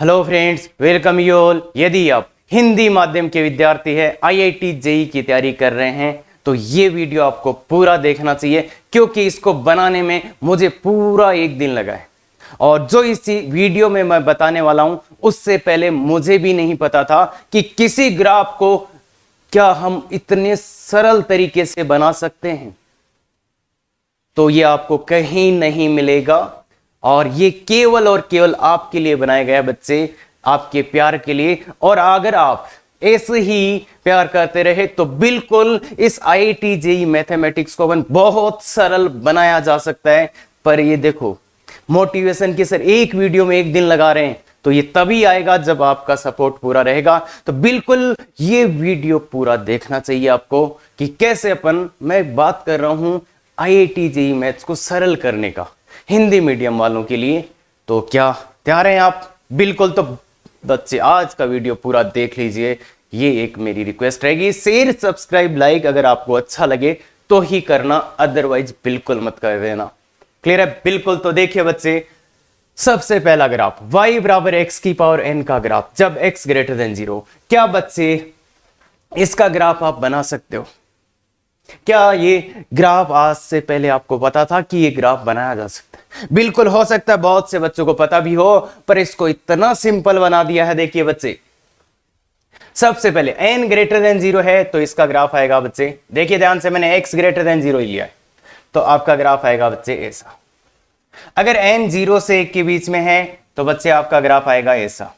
Hello friends, welcome you all. यदि आप हिंदी माध्यम के विद्यार्थी हैं, आईआईटी जेई की तैयारी कर रहे हैं, तो ये वीडियो आपको पूरा देखना चाहिए क्योंकि इसको बनाने में मुझे पूरा एक दिन लगा है। और जो इस वीडियो में मैं बताने वाला हूं, उससे पहले मुझे भी नहीं पता था कि किसी ग्राफ को क्या हम इतने सरल तरीके से बना सकते हैं। तो ये आपको कहीं नहीं मिलेगा और ये केवल और केवल आपके लिए बनाया गया है बच्चे, आपके प्यार के लिए। और अगर आप ऐसे ही प्यार करते रहे तो बिल्कुल इस आईआईटी जेईई मैथमेटिक्स को बहुत सरल बनाया जा सकता है। पर ये देखो, मोटिवेशन के सर एक वीडियो में एक दिन लगा रहे हैं, तो ये तभी आएगा जब आपका सपोर्ट पूरा रहेगा। तो बिल्कुल ये वीडियो पूरा देखना चाहिए आपको कि कैसे मैं बात कर रहा हूं आईआईटी जेईई मैथ्स को सरल करने का हिंदी मीडियम वालों के लिए। तो क्या तैयार हैं आप? बिल्कुल। तो बच्चे आज का वीडियो पूरा देख लीजिए, ये एक मेरी रिक्वेस्ट रहेगी। शेयर, सब्सक्राइब, लाइक अगर आपको अच्छा लगे तो ही करना, अदरवाइज बिल्कुल मत कर देना। क्लियर है? बिल्कुल। तो देखिए बच्चे, सबसे पहला ग्राफ y बराबर x की पावर n का ग्राफ जब x ग्रेटर देन 0। क्या बच्चे इसका ग्राफ आप बना सकते हो? क्या ये ग्राफ आज से पहले आपको पता था कि ये ग्राफ बनाया जा सकता है? बिल्कुल हो सकता है बहुत से बच्चों को पता भी हो, पर इसको इतना सिंपल बना दिया है। देखिए बच्चे, सबसे पहले n ग्रेटर देन 0 है तो इसका ग्राफ आएगा बच्चे, देखिए ध्यान से, मैंने x ग्रेटर देन 0 लिया है तो आपका ग्राफ आएगा बच्चे ऐसा। अगर n 0 से 1 के बीच में है तो बच्चे आपका ग्राफ आएगा ऐसा।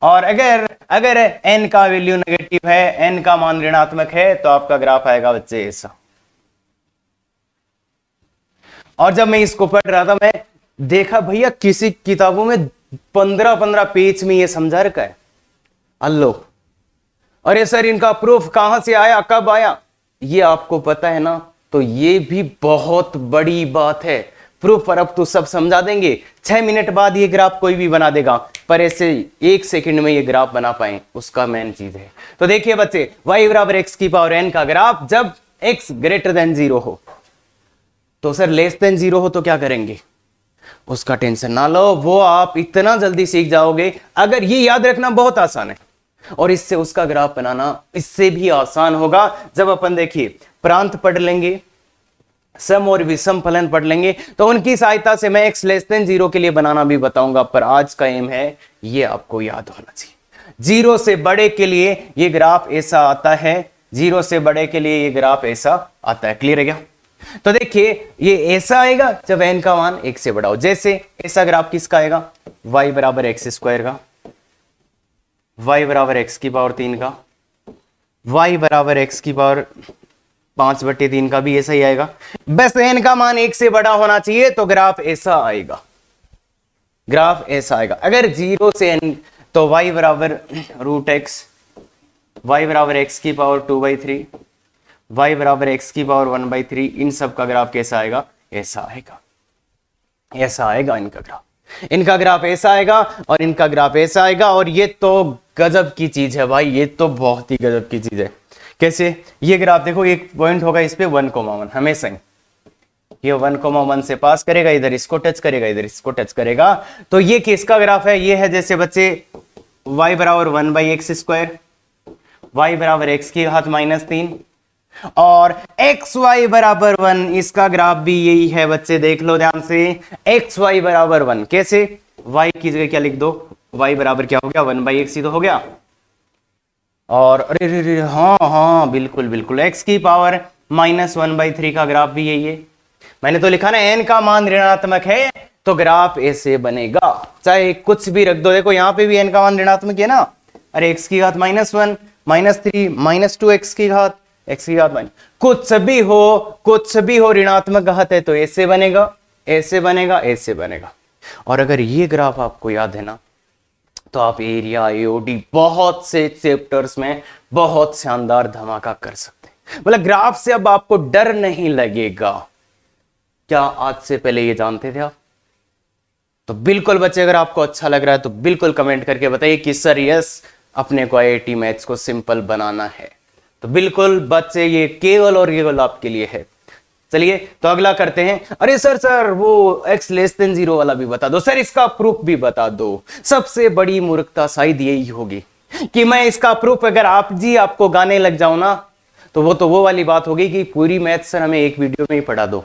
और अगर n का वैल्यू नेगेटिव है, n का मान ऋणात्मक है, तो आपका ग्राफ आएगा बच्चे ऐसा। और जब मैं इसको पढ़ रहा था, मैं देखा भैया किसी किताबों में 15-15 पेज में ये समझा रखा है। अल्लो, अरे सर इनका प्रूफ कहां से आया, कब आया, ये आपको पता है ना? तो ये भी बहुत बड़ी बात है। प्रूफ पर अब तो सब समझा देंगे, 6 मिनट बाद ये ग्राफ कोई भी बना देगा, पर ऐसे 1 सेकंड में ये ग्राफ बना पाए उसका मेन चीज है। तो देखिए बच्चे, y बराबर x की पावर n का ग्राफ जब x ग्रेटर देन 0 हो। तो सर लेस देन 0 हो तो क्या करेंगे? उसका टेंशन ना लो, वो आप इतना जल्दी सीख जाओगे। अगर ये याद रखना बहुत आसान है, और इससे उसका ग्राफ बनाना इससे भी आसान होगा जब देखिए प्रांत पढ़ लेंगे, सम और विषम फलन पढ़ लेंगे, तो उनकी सहायता से मैं x लेस देन 0 के लिए बनाना भी बताऊंगा। पर आज का एम है ये आपको याद होना चाहिए, 0 से बड़े के लिए ये ग्राफ ऐसा आता है, 0 से बड़े के लिए ये ग्राफ ऐसा आता है। क्लियर है क्या? तो देखिए ये ऐसा आएगा जब n का मान 1 से बड़ा हो। जैसे ऐसा ग्राफ किसका आएगा? y बराबर एक्स स्क्वायर का, y बराबर x की पावर 3 का, y बराबर x की पावर 5/3 का भी ऐसा ही आएगा। बस n का मान 1 से बड़ा होना चाहिए तो ग्राफ ऐसा आएगा, ग्राफ ऐसा आएगा। अगर 0 से n तो y बराबर √x, y बराबर x की पावर 2/3, y बराबर x की पावर 1/3, इन सब का ग्राफ कैसा आएगा? ऐसा आएगा, ऐसा आएगा इनका ग्राफ ऐसा आएगा और इनका ग्राफ ऐसा आएगा। और ये तो गजब की चीज है भाई, ये तो बहुत ही गजब की चीज है। कैसे? ये ग्राफ देखो, एक पॉइंट होगा इस पे 1,1 हमेशा ही, ये 1,1 से पास करेगा, इधर इसको टच करेगा, इधर इसको टच करेगा। तो ये किसका ग्राफ है? ये है जैसे बच्चे y बराबर 1/x², y बराबर x की घात -3 और xy बराबर 1, इसका ग्राफ भी यही है बच्चे। देख लो ध्यान से, xy बराबर 1 कैसे? y की जगह क्या लिख दो? y बराबर क्या हो गया? 1/x ही तो हो गया। और अरे हाँ बिल्कुल बिल्कुल, x की पावर -1/3 का ग्राफ भी यही है। मैंने तो लिखा ना, n का मान ऋणात्मक है तो ग्राफ ऐसे बनेगा, चाहे कुछ भी रख दो। देखो यहाँ पे भी n का मान ऋणात्मक है ना, अरे x की घात -1, -3, -2x की घात, x की घात कुछ भी हो ऋणात्मक घात है तो ऐसे बनेगा, ऐसे बनेगा, ऐसे बनेगा। और अगर ये ग्राफ आपको याद है ना, तो आप एरिया, एओडी, बहुत से चैप्टर्स में बहुत शानदार धमाका कर सकते हैं। मतलब ग्राफ से अब आपको डर नहीं लगेगा। क्या आज से पहले ये जानते थे आप? तो बिल्कुल बच्चे, अगर आपको अच्छा लग रहा है तो बिल्कुल कमेंट करके बताइए कि सर यस, अपने को आईआईटी मैथ्स को सिंपल बनाना है। तो बिल्कुल बच्चे, ये केवल और केवल आपके लिए है। चलिए तो अगला करते हैं। अरे सर वो x लेस देन 0 वाला भी बता दो सर, इसका प्रूफ भी बता दो। सबसे बड़ी मूर्खता शायद यही होगी कि मैं इसका प्रूफ अगर आपको गाने लग जाऊं ना, तो वो वाली बात होगी कि पूरी मैथ सर हमें एक वीडियो में ही पढ़ा दो।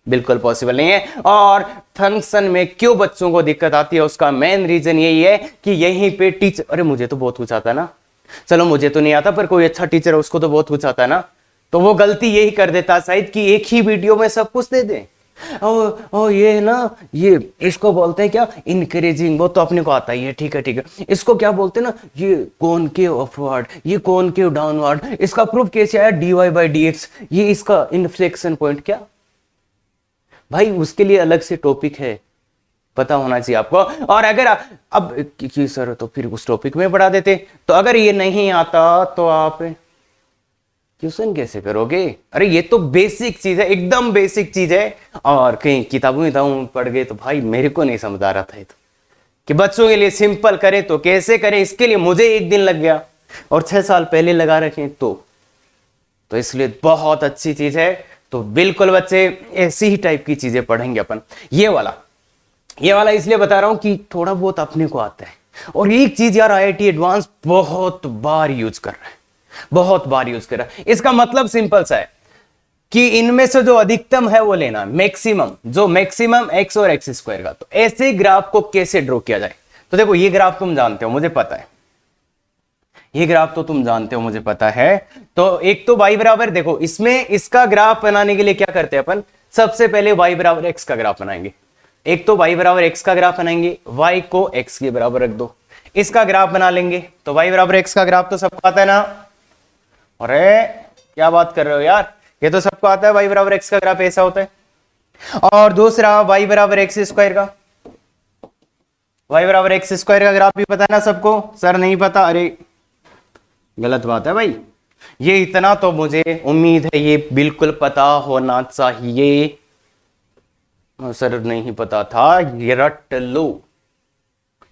बिल्कुल पॉसिबल नहीं है। और फंक्शन में क्यों बच्चों को दिक्कत आती है, उसका मेन रीजन यही है कि यहीं पे टीचर, अरे मुझे तो बहुत कुछ आता है ना, चलो मुझे तो नहीं आता पर कोई अच्छा टीचर है उसको तो बहुत कुछ आता है ना, तो वो गलती यही कर देता शायद कि एक ही वीडियो में सब कुछ दे दे। ओ ये ना, ये इसको बोलते हैं क्या, इनकरेजिंग, वो तो अपने को आता ही है, ठीक है। इसको क्या बोलते हैं ना, ये कॉनकेव अपवर्ड, ये कॉनकेव डाउनवर्ड, इसका प्रूफ कैसे आया, dy/dx, ये इसका इन्फ्लेक्शन पॉइंट। क्या भाई, उसके लिए अलग से टॉपिक है, पता होना चाहिए आपको। और अगर अब कि सर तो फिर उस टॉपिक में पढ़ा देते, तो अगर ये नहीं आता तो आप ट्यूशन कैसे करोगे? अरे ये तो बेसिक चीज है, एकदम बेसिक चीज है। और कहीं किताबों पढ़ गए तो भाई मेरे को नहीं समझ आ रहा था ये तो, कि बच्चों के लिए सिंपल करें तो कैसे करें, इसके लिए मुझे एक दिन लग गया और 6 साल पहले लगा रखे तो इसलिए बहुत अच्छी चीज है। तो बिल्कुल बच्चे ऐसी ही टाइप की चीजें पढ़ेंगे अपन। ये वाला इसलिए बता रहा हूं कि थोड़ा बहुत अपने को आता है। और एक चीज यार, IIT एडवांस बहुत बार यूज कर रहा है, इसका मतलब सिंपल सा है कि इनमें से जो अधिकतम है वो लेना, मैक्सिमम x और x स्क्वायर का। तो ऐसे ग्राफ को कैसे ड्रॉ किया जाए, तो देखो ये ग्राफ तुम जानते हो, मुझे पता है, ये ग्राफ तो तुम जानते हो, मुझे पता है। तो एक तो y बराबर, देखो इसमें इसका ग्राफ बनाने के लिए क्या करते हैं अपन, सबसे पहले y बराबर x का ग्राफ बनाएंगे। एक तो y बराबर x का ग्राफ बनाएंगे, y को x के बराबर रख दो, इसका ग्राफ बना लेंगे। तो y बराबर x का ग्राफ तो सबको आता है ना, अरे क्या बात कर रहे हो यार, ये तो सबको आता है, y बराबर x का ग्राफ ऐसा होता है। और दूसरा y बराबर x स्क्वायर का, y बराबर x स्क्वायर का ग्राफ भी पता है ना सबको? सर नहीं पता, अरे गलत बात है भाई, ये इतना तो मुझे उम्मीद है ये बिल्कुल पता होना चाहिए। सर नहीं पता था, ये रट लो।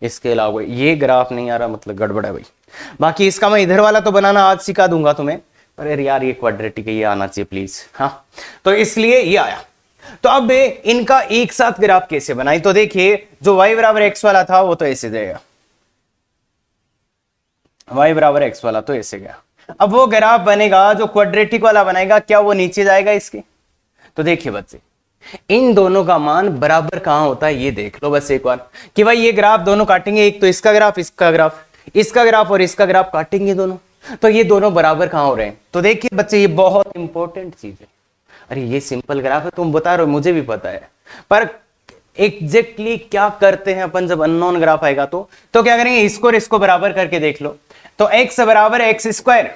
इसके अलावा ये ग्राफ नहीं आ रहा, मतलब गड़बड़ है भाई। बाकी इसका मैं इधर वाला तो बनाना आज सिखा दूंगा तुम्हें, पर यार ये क्वाड्रेटिक है, ये आना चाहिए प्लीज। हाँ, तो इसलिए ये आया। तो अब इनका एक साथ ग्राफ कैसे बनाई, तो देखिए जो y बराबर x वाला था वो तो ऐसे जाएगा, y बराबर x वाला तो ऐसे गया। अब वो ग्राफ बनेगा जो क्वाड्रेटिक वाला बनाएगा, क्या वो नीचे जाएगा इसके? तो देखिए बच्चे, इन दोनों का मान बराबर कहां होता है ये देख लो बस एक बार, कि भाई ये ग्राफ दोनों काटेंगे, एक तो इसका ग्राफ और इसका ग्राफ काटेंगे दोनों, तो ये दोनों बराबर कहां हो रहे हैं? तो देखिए बच्चे, ये बहुत इंपॉर्टेंट चीज है। अरे ये सिंपल ग्राफ है, तुम बता रहे हो, मुझे भी पता है, पर एग्जैक्टली क्या करते हैं अपन जब अननोन ग्राफ आएगा तो क्या करेंगे, इसको और इसको बराबर करके देख लो। तो x बराबर x स्क्वायर,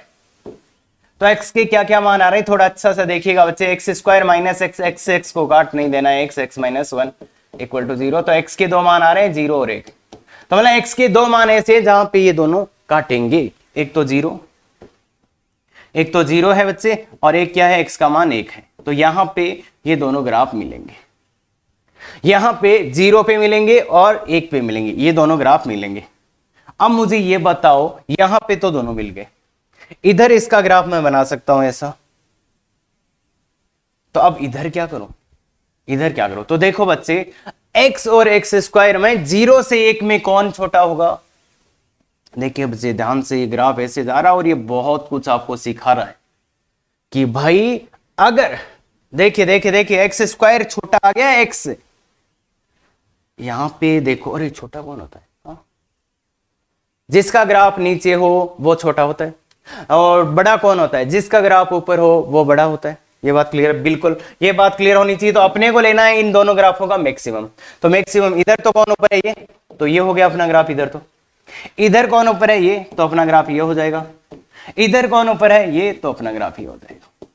तो x के क्या क्या मान आ रहे हैं थोड़ा अच्छा सा देखिएगा बच्चे। x स्क्वायर माइनस x को काट नहीं देना है, x माइनस 1 इक्वल टू 0। तो x के दो मान आ रहे हैं 0 और 1, तो मतलब x के दो मान ऐसे जहां पे ये दोनों काटेंगे, एक तो 0 है बच्चे, और एक क्या है, x का मान 1 है। तो यहां पे ये दोनों ग्राफ मिलेंगे, यहां पे 0 पे मिलेंगे और 1 पे मिलेंगे, ये दोनों ग्राफ मिलेंगे। अब मुझे ये बताओ, यहां पे तो दोनों मिल गए, इधर इसका ग्राफ मैं बना सकता हूं ऐसा, तो अब इधर क्या करूं? तो देखो बच्चे, x और x स्क्वायर में 0 से 1 में कौन छोटा होगा? देखिए बच्चे ध्यान से, ये ग्राफ ऐसे जा रहा है और ये बहुत कुछ आपको सिखा रहा है कि भाई अगर देखिए x स्क्वायर छोटा आ गया x से, यहां पे देखो, अरे छोटा कौन होता है? जिसका ग्राफ नीचे हो वो छोटा होता है, और बड़ा कौन होता है? जिसका ग्राफ ऊपर हो वो बड़ा होता है। ये बात क्लियर, बिल्कुल ये बात क्लियर होनी चाहिए। तो अपने को लेना है इन दोनों ग्राफों का मैक्सिमम। तो मैक्सिमम इधर तो कौन ऊपर है? ये तो ये हो गया अपना ग्राफ। इधर कौन ऊपर है? ये तो अपना ग्राफ ये हो जाएगा। इधर कौन ऊपर है? ये तो अपना ग्राफ ये हो जाएगा।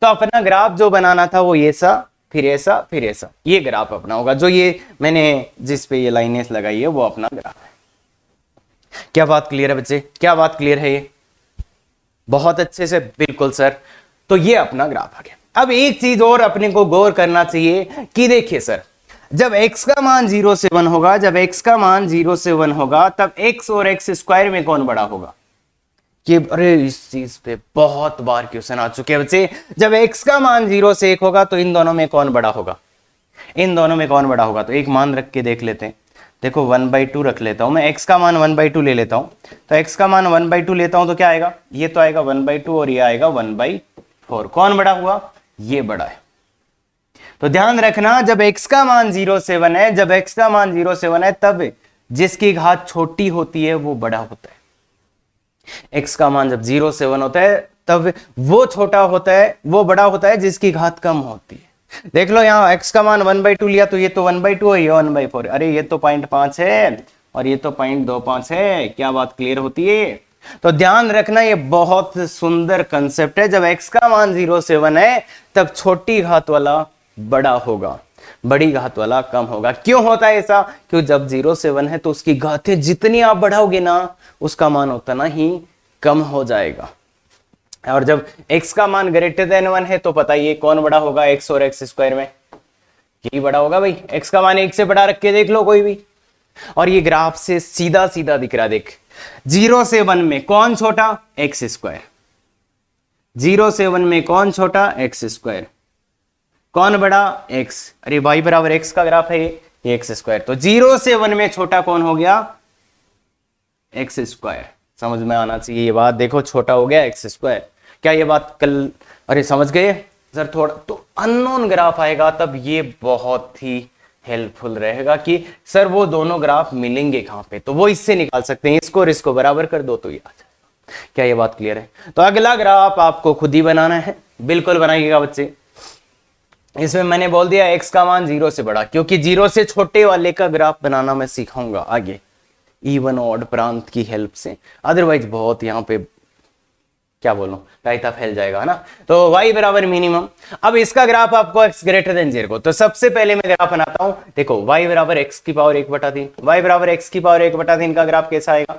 तो अपना ग्राफ जो बनाना था वो ये सा, फिर ऐसा, फिर ऐसा, ये ग्राफ अपना होगा। जो ये मैंने जिस पे ये लाइनें लगाई है वो अपना ग्राफ है। क्या बात क्लियर है बच्चे? क्या बात क्लियर है? ये बहुत अच्छे से, बिल्कुल सर। तो ये अपना ग्राफ आ गया। अब एक चीज और अपने को गौर करना चाहिए कि देखिए सर, जब x का मान 0 से 1 होगा, तब x और x स्क्वायर में कौन बड़ा होगा? कि अरे इस चीज पे बहुत बार क्वेश्चन आ चुके हैं बच्चे, जब x का मान 0 से 1 होगा तो इन दोनों में कौन बड़ा होगा, इन दोनों में कौन बड़ा होगा। तो एक मान रख के देख लेते हैं। देखो 1/2 रख लेता हूं मैं, x का मान 1/2 ले लेता हूं। तो x का मान 1/2 लेता हूं तो क्या आएगा, ये तो आएगा 1/2 और ये आएगा 1/4। कौन बड़ा हुआ, ये बड़ा है। तो ध्यान रखना, जब x का मान 0 से 1 है, जब x का मान 0 से 1 है, तब जिसकी घात छोटी होती है वो बड़ा होता है। x का मान जब 0 से 1 होता है तब वो छोटा होता है, वो बड़ा होता है जिसकी घात कम होती है। देख लो यहाँ x का मान 1/2 लिया तो ये तो 1/2 है, ये 1/4। अरे ये तो 0.5 है और ये तो 0.25 है। क्या बात क्लियर होती है। तो ध्यान रखना, ये बहुत सुंदर कंसेप्ट है। जब x का मान 0 से 1 है तब छोटी घात वाला बड़ा होगा, बड़ी घात वाला कम होगा। क्यों होता है ऐसा, क्योंकि जब 0 से 1 है तो उसकी घातें जितनी आप बढ़ाओगे ना उसका मान उतना ही कम हो जाएगा। और जब x का मान ग्रेटर देन 1 है तो बताइए कौन बड़ा होगा, x और x स्क्वायर में यही बड़ा होगा भाई। x का मान 1 से बड़ा रख के देख लो कोई भी, और ये ग्राफ से सीधा सीधा दिख रहा। देख 0 से 1 में कौन छोटा, x स्क्वायर। 0 से 1 में कौन छोटा, x स्क्वायर। कौन बड़ा, x। अरे y बराबर x का ग्राफ है ये x स्क्वायर। तो 0 से 1 में छोटा कौन हो गया, x स्क्वायर। समझ में आना चाहिए ये बात। देखो छोटा हो गया x स्क्वायर। क्या ये बात कल, अरे समझ गए सर। थोड़ा तो अननोन ग्राफ आएगा तब ये बहुत ही हेल्पफुल रहेगा कि सर वो दोनों ग्राफ मिलेंगे कहां पे, तो वो इससे निकाल सकते हैं। इसको और इसको बराबर कर दो तो ये आ जाएगा। क्या ये बात क्लियर है। तो अगला ग्राफ आपको खुद ही बनाना है, बिल्कुल बनाइएगा बच्चे। इसमें मैंने बोल दिया x का मान 0 से बड़ा, क्योंकि 0 से छोटे वाले का ग्राफ बनाना मैं सिखाऊंगा आगे इवन ऑड प्रांत की हेल्प से। अदरवाइज बहुत यहाँ पे क्या बोलूं, रायता फैल जाएगा, है ना। तो y बराबर मिनिमम। अब इसका ग्राफ आपको x ग्रेटर देन 0 को, तो सबसे पहले मैं ग्राफ बनाता हूं। देखो y बराबर x की पावर 1/3, y बराबर x की पावर 1/3 का ग्राफ कैसा आएगा,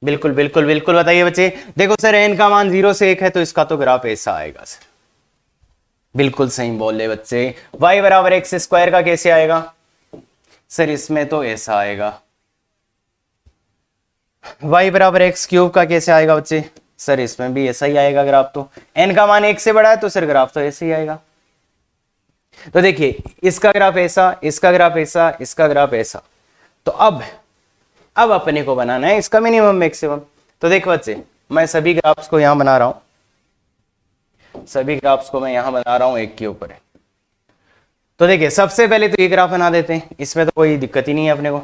बिल्कुल बिल्कुल बिल्कुल बताइए बच्चे। देखो सर n का मान 0 से 1 है तो इसका तो ग्राफ ऐसा आएगा सर। बिल्कुल सही बोले बच्चे। y बराबर एक्स स्क्वायर का कैसे आएगा सर, इसमें तो ऐसा आएगा। y बराबर एक्स क्यूब का कैसे आएगा बच्चे, सर इसमें भी ऐसा ही आएगा ग्राफ। तो n का मान 1 से बड़ा है तो सर ग्राफ तो ऐसे ही आएगा। तो देखिए इसका ग्राफ ऐसा, इसका ग्राफ ऐसा, इसका ग्राफ ऐसा। तो अब अपने को बनाना है इसका मिनिमम मैक्सिमम। तो देखो बच्चे मैं सभी ग्राफ्स को यहां बना रहा हूं, सभी ग्राफ्स को मैं यहां बना रहा हूं एक के ऊपर। तो देखिए सबसे पहले तो ये ग्राफ बना देते हैं, इसमें तो कोई दिक्कत ही नहीं है अपने को।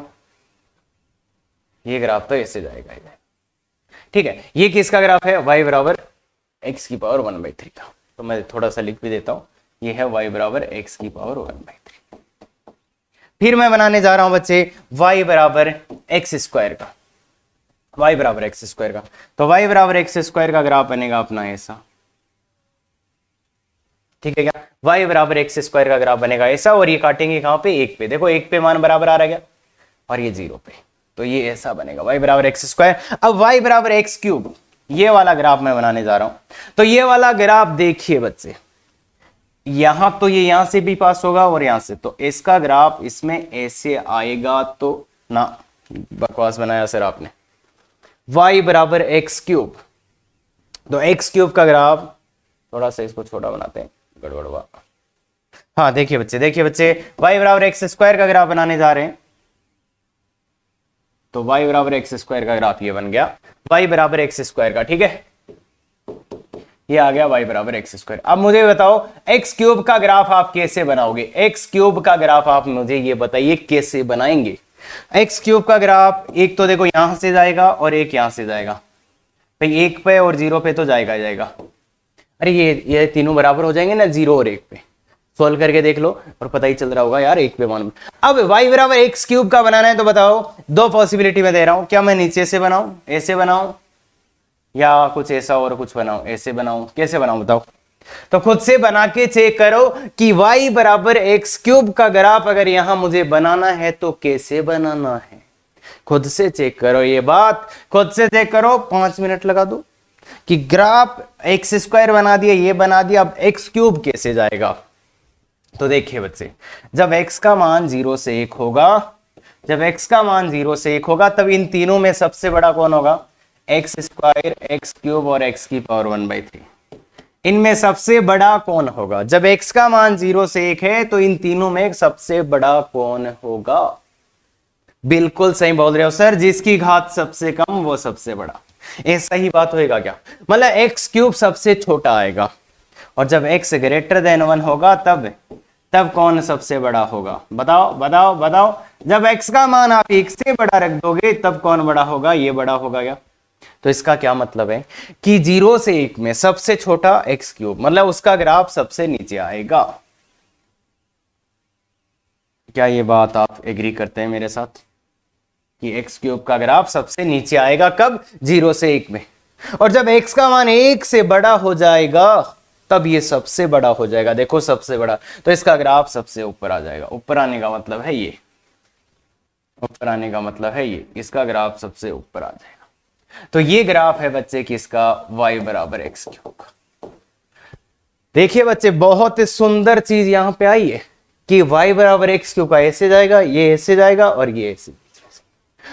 ये ग्राफ तो ऐसे जाएगा, ठीक है। ये किसका ग्राफ है, y बराबर x की पावर 1/3 का। तो मैं थोड़ा सा लिख भी देता हूं, ये है y बराबर x की पावर 1/3। फिर मैं बनाने जा रहा हूं बच्चे y बराबर एक्स स्क्वायर का, y बराबर एक्स स्क्वायर का। तो y बराबर एक्स स्क्वायर का ग्राफ बनेगा अपना ऐसा, ठीक है क्या। y बराबर एक्स स्क्वायर का ग्राफ बनेगा ऐसा, और ये काटेंगे कहां पे, 1 पे। देखो 1 पे मान बराबर आ रहा है और ये 0 पे, तो ये ऐसा बनेगा y बराबर एक्स स्क्वायर। अब y बराबर एक्स क्यूब, ये वाला ग्राफ मैं बनाने जा रहा हूं। तो ये वाला ग्राफ देखिए बच्चे, यहां तो ये यहां से भी पास होगा और यहां से, तो इसका ग्राफ इसमें ऐसे आएगा। तो ना बकवास बनाया सर आपने। y बराबर एक्स क्यूब, तो एक्स क्यूब का ग्राफ, थोड़ा सा इसको छोटा बनाते हैं, गड़बड़ हुआ। हाँ देखिए बच्चे, देखिए बच्चे y बराबर एक्स स्क्वायर का ग्राफ बनाने जा रहे हैं। तो y बराबर एक्स स्क्वायर का ग्राफ ये बन गया, y बराबर एक्स स्क्वायर का, ठीक है। ये आ गया y बराबर एक्स स्क्वायर। अब मुझे बताओ एक्स क्यूब का ग्राफ आप कैसे बनाओगे, एक्स क्यूब का ग्राफ आप मुझे ये बताइए कैसे बनाएंगे। एक्स क्यूब का ग्राफ एक तो देखो यहां से जाएगा और एक यहां से जाएगा भाई, 1 पे और 0 पे तो जाएगा जाएगा। अरे ये तीनों बराबर हो जाएंगे ना, 0 और 1 पे। सोल्व करके देख लो और पता ही चल रहा होगा यार 1 पे मान। अब y बराबर एक्स क्यूब का बनाना है तो बताओ, दो पॉसिबिलिटी में दे रहा हूं, क्या मैं नीचे से बनाऊं, ऐसे बनाऊं, या कुछ ऐसा और कुछ बनाऊं, ऐसे बनाऊं, कैसे बनाऊं बताओ। तो खुद से बना के चेक करो कि y बराबर एक्स क्यूब का ग्राफ अगर यहां मुझे बनाना है तो कैसे बनाना है। खुद से चेक करो, ये बात खुद से चेक करो, 5 मिनट लगा दो कि ग्राफ एक्स स्क्वायर बना दिया, ये बना दिया, अब एक्स क्यूब कैसे जाएगा। तो देखिए बच्चे, जब x का मान 0 से 1 होगा, जब x का मान 0 से 1 होगा तब इन तीनों में सबसे बड़ा कौन होगा, एक्स स्क्वायर, एक्स क्यूब और एक्स की पावर 1/3। इनमें सबसे बड़ा कौन होगा? जब x का मान 0 से 1 है तो इन तीनों में सबसे बड़ा कौन होगा? बिल्कुल सही बोल रहे हो सर, जिसकी घात सबसे कम वो सबसे बड़ा। ऐसा ही बात होएगा क्या? मतलब एक्स क्यूब सबसे छोटा आएगा और जब x ग्रेटर देन 1 होगा तब कौन सबसे बड़ा होगा? बताओ बताओ बताओ। जब x का मान आप 1 से बड़ा रख दोगे तब कौन बड़ा होगा? ये बड़ा होगा क्या? तो इसका क्या मतलब है कि 0 से 1 में सबसे छोटा एक्स क्यूब, मतलब उसका ग्राफ सबसे नीचे आएगा। क्या ये बात आप एग्री करते हैं मेरे साथ कि एक्स क्यूब का ग्राफ सबसे नीचे आएगा? कब? 0 से 1 में। और जब x का मान 1 से बड़ा हो जाएगा तब ये सबसे बड़ा हो जाएगा। देखो सबसे बड़ा, तो इसका ग्राफ सबसे ऊपर आ जाएगा। ऊपर आने का मतलब है ये, ऊपर आने का मतलब है ये, इसका ग्राफ सबसे ऊपर आ जाएगा। तो ये ग्राफ है बच्चे किसका? y बराबर एक्स क्यूब का। देखिए बच्चे, बहुत ही सुंदर चीज यहां पे आई है कि y बराबर एक्स क्यूब का ऐसे जाएगा, ये ऐसे जाएगा और ये ऐसे।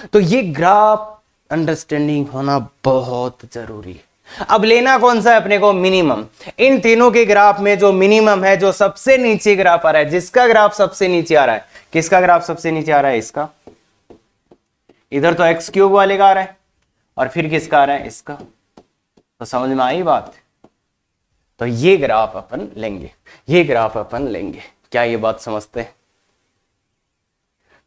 तो ये ग्राफ अंडरस्टैंडिंग होना बहुत जरूरी है। अब लेना कौन सा है अपने को? मिनिमम। इन तीनों के ग्राफ में जो मिनिमम है, जो सबसे नीचे ग्राफ आ रहा है, जिसका ग्राफ सबसे नीचे आ रहा है, किसका ग्राफ सबसे नीचे आ रहा है? इसका। इधर तो एक्स क्यूब वाले का आ रहा है और फिर किसका आ रहा है? इसका। तो समझ में आई बात? तो ये ग्राफ अपन लेंगे, ये ग्राफ अपन लेंगे। क्या ये बात समझते हैं?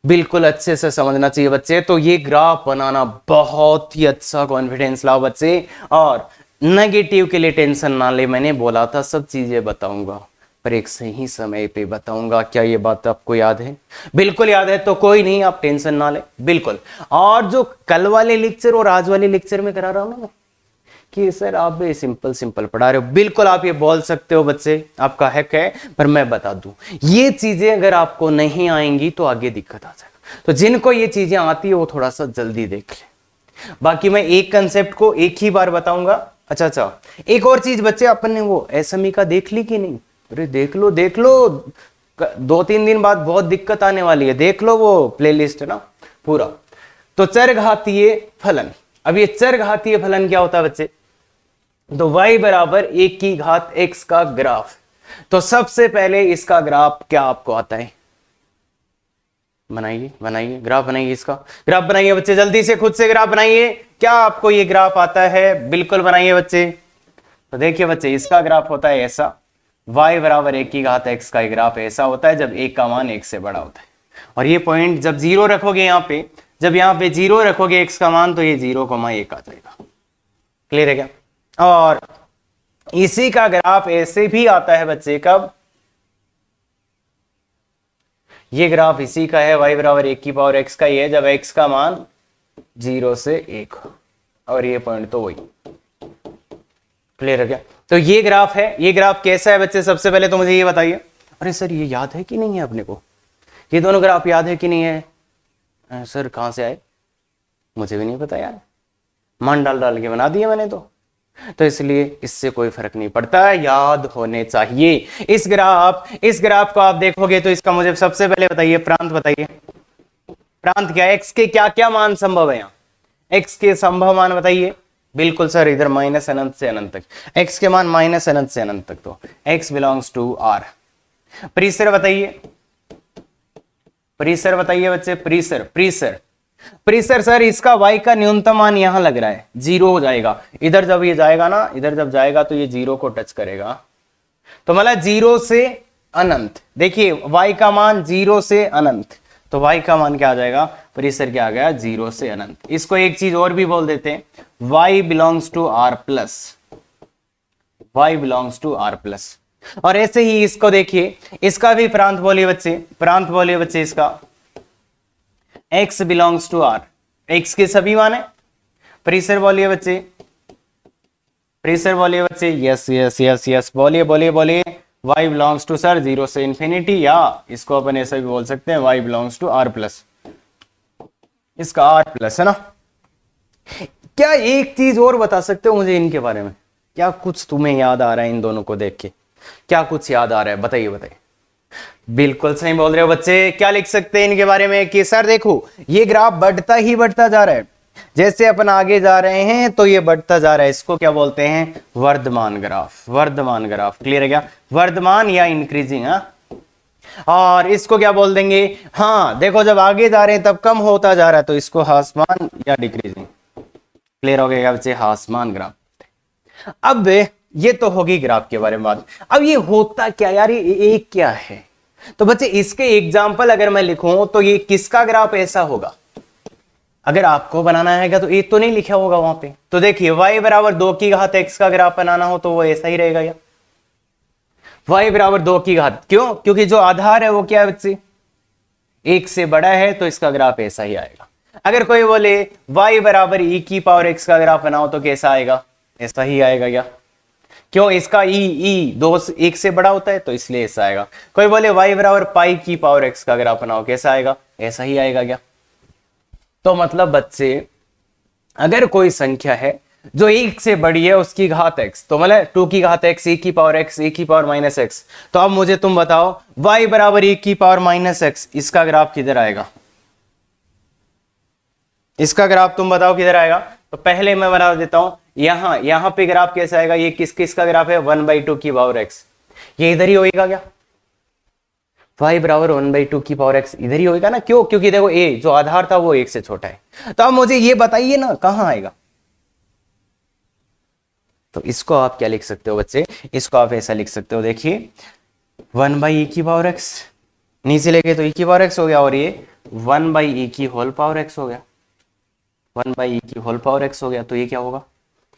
बिल्कुल अच्छे से समझना चाहिए बच्चे। तो ये ग्राफ बनाना बहुत ही अच्छा, कॉन्फिडेंस लाओ बच्चे। और नेगेटिव के लिए टेंशन ना ले, मैंने बोला था सब चीजें बताऊंगा पर एक सही समय पे बताऊंगा। क्या ये बात आपको याद है? बिल्कुल याद है, तो कोई नहीं, आप टेंशन ना ले, बिल्कुल। और जो कल वाले लेक्चर और आज वाले लेक्चर में करा रहा हूं ना कि सर आप भी सिंपल सिंपल पढ़ा रहे हो, बिल्कुल आप ये बोल सकते हो बच्चे, आपका हक है। पर मैं बता दूं, ये चीजें अगर आपको नहीं आएंगी तो आगे दिक्कत आ जाएगा। तो जिनको ये चीजें आती है वो थोड़ा सा जल्दी देख ले। बाकी मैं एक कंसेप्ट को एक ही बार बताऊंगा। अच्छा, एक और चीज बच्चे, अपन ने वो एसएमई का देख ली कि नहीं? अरे देख लो देख लो, 2-3 दिन बाद बहुत दिक्कत आने वाली है। देख लो वो प्लेलिस्ट है ना पूरा। तो चरघातीय फलन। अब ये चरघातीय फलन क्या होता है बच्चे? तो y बराबर 1 की घात x का ग्राफ। तो सबसे पहले इसका ग्राफ क्या आपको आता है? बनाइए बनाइए, ग्राफ बनाइए, इसका ग्राफ बनाइए बच्चे, जल्दी से खुद से ग्राफ बनाइए। क्या आपको ये ग्राफ आता है? बिल्कुल बनाइए बच्चे। तो देखिए बच्चे, इसका ग्राफ होता है ऐसा, y बराबर 1 की घात x का ग्राफ ऐसा होता है जब 1 का मान 1 से बड़ा होता है। और ये पॉइंट जब 0 रखोगे यहाँ पे, जब यहाँ पे 0 रखोगे x का मान, तो ये 0,1 आ जाएगा। क्लियर है क्या? और इसी का ग्राफ ऐसे भी आता है बच्चे, कब? ये ग्राफ इसी का है, y बराबर 1 की पावर x का ही है, जब x का मान 0 से 1 हो। और ये पॉइंट तो वही। क्लियर है क्या? तो ये ग्राफ है। ये ग्राफ कैसा है बच्चे? सबसे पहले तो मुझे ये बताइए। अरे सर ये याद है कि नहीं है अपने को? ये दोनों ग्राफ याद है कि नहीं है? सर कहां से आए? मुझे भी नहीं पता यार, मान डाल डाल के बना दिया मैंने तो इसलिए इससे कोई फर्क नहीं पड़ता, याद होने चाहिए। इस ग्राफ को आप देखोगे तो इसका मुझे सबसे पहले बताइए, प्रांत बताइए। प्रांत क्या है? x के क्या क्या मान संभव है? यहाँ x के संभव मान बताइए। बिल्कुल सर, इधर माइनस अनंत से अनंत तक, x के मान माइनस अनंत से अनंत तक, तो x बिलोंग्स टू r। परिसर बताइए, परिसर बताइए बच्चे, परिसर सर इसका y का न्यूनतम मान यहां लग रहा है 0 हो जाएगा। इधर जब ये जाएगा ना, इधर जब जाएगा तो ये 0 को टच करेगा। तो मतलब 0 से अनंत, देखिए y का मान 0 से अनंत, तो y का मान क्या आ जाएगा? परिसर क्या आ गया? 0 से अनंत। इसको एक चीज और भी बोल देते हैं, y belongs to r plus, y belongs to r plus. और ऐसे ही इसको देखिए, इसका भी प्रांत बोलिए बच्चे, प्रांत बोलिए बच्चे इसका, x belongs to r, x के सभी मान है। परिसर बोलिए बच्चे, परिसर बोलिए बच्चे, यस यस यस यस, बोलिए बोलिए बोलिए। y बिलोंग्स टू सर 0 से इंफिनिटी, या इसको अपन ऐसा भी बोल सकते हैं y belongs to r plus, इसका r प्लस है ना। क्या एक चीज और बता सकते हो मुझे इनके बारे में? क्या कुछ तुम्हें याद आ रहा है इन दोनों को देख के? क्या कुछ याद आ रहा है? बताइए बताइए। बिल्कुल सही बोल रहे हो बच्चे। क्या लिख सकते हैं इनके बारे में कि सर देखो ये ग्राफ बढ़ता ही बढ़ता जा रहा है, जैसे अपन आगे जा रहे हैं तो ये बढ़ता जा रहा है, इसको क्या बोलते हैं, वर्धमान ग्राफ। वर्धमान ग्राफ क्लियर है क्या, वर्धमान या इंक्रीजिंग। हाँ, और इसको क्या बोल देंगे, हाँ देखो जब आगे जा रहे हैं तब कम होता जा रहा है, तो इसको ह्रासमान या डिक्रीजिंग। क्लियर हो गया बच्चे, ह्रासमान ग्राफ। अब ये तो होगी ग्राफ के बारे में बात। अब ये होता क्या यार, ये एक क्या है, तो बच्चे इसके एग्जाम्पल अगर मैं लिखूं तो ये किसका ग्राफ ऐसा होगा, अगर आपको बनाना है तो एक तो नहीं लिखा होगा वहां पे। तो देखिए y बराबर 2 की घात x का ग्राफ बनाना हो तो वो ऐसा ही रहेगा, या y बराबर 2 की घात, क्यों, क्योंकि जो आधार है वो क्या है बच्चे, 1 से बड़ा है, तो इसका ग्राफ ऐसा ही आएगा। अगर कोई बोले y बराबर e की पावर x का ग्राफ बनाओ तो कैसा आएगा, ऐसा ही आएगा क्या, क्यों, इसका ई 1 से बड़ा होता है तो इसलिए ऐसा आएगा। कोई बोले y बराबर पाई की पावर x का ग्राफ बनाओ, कैसा आएगा, ऐसा ही आएगा क्या। तो मतलब बच्चे अगर कोई संख्या है जो 1 से बड़ी है उसकी घात x, तो मतलब 2 की घात x, e की पावर x, e की पावर माइनस x, तो अब मुझे तुम बताओ y बराबर e की पावर माइनस x, इसका ग्राफ किधर आएगा, इसका ग्राफ तुम बताओ किधर आएगा। तो पहले मैं बना देता हूं, यहां पे ग्राफ कैसा आएगा, ये किसका ग्राफ है, 1/2 की पावर x, ये इधर ही होएगा क्या, y बराबर 1/2 की पावर x इधर ही होएगा ना, क्यों, क्योंकि देखो a जो आधार था वो 1 से छोटा है। तो अब मुझे ये बताइए ना कहां आएगा, तो इसको आप क्या लिख सकते हो बच्चे, इसको आप ऐसा लिख सकते हो, देखिए 1/e की पावर x, नीचे लेके तो e की पावर x हो गया, और ये 1/e की होल पावर x हो गया, 1/e की होल पावर x हो गया, तो ये क्या होगा,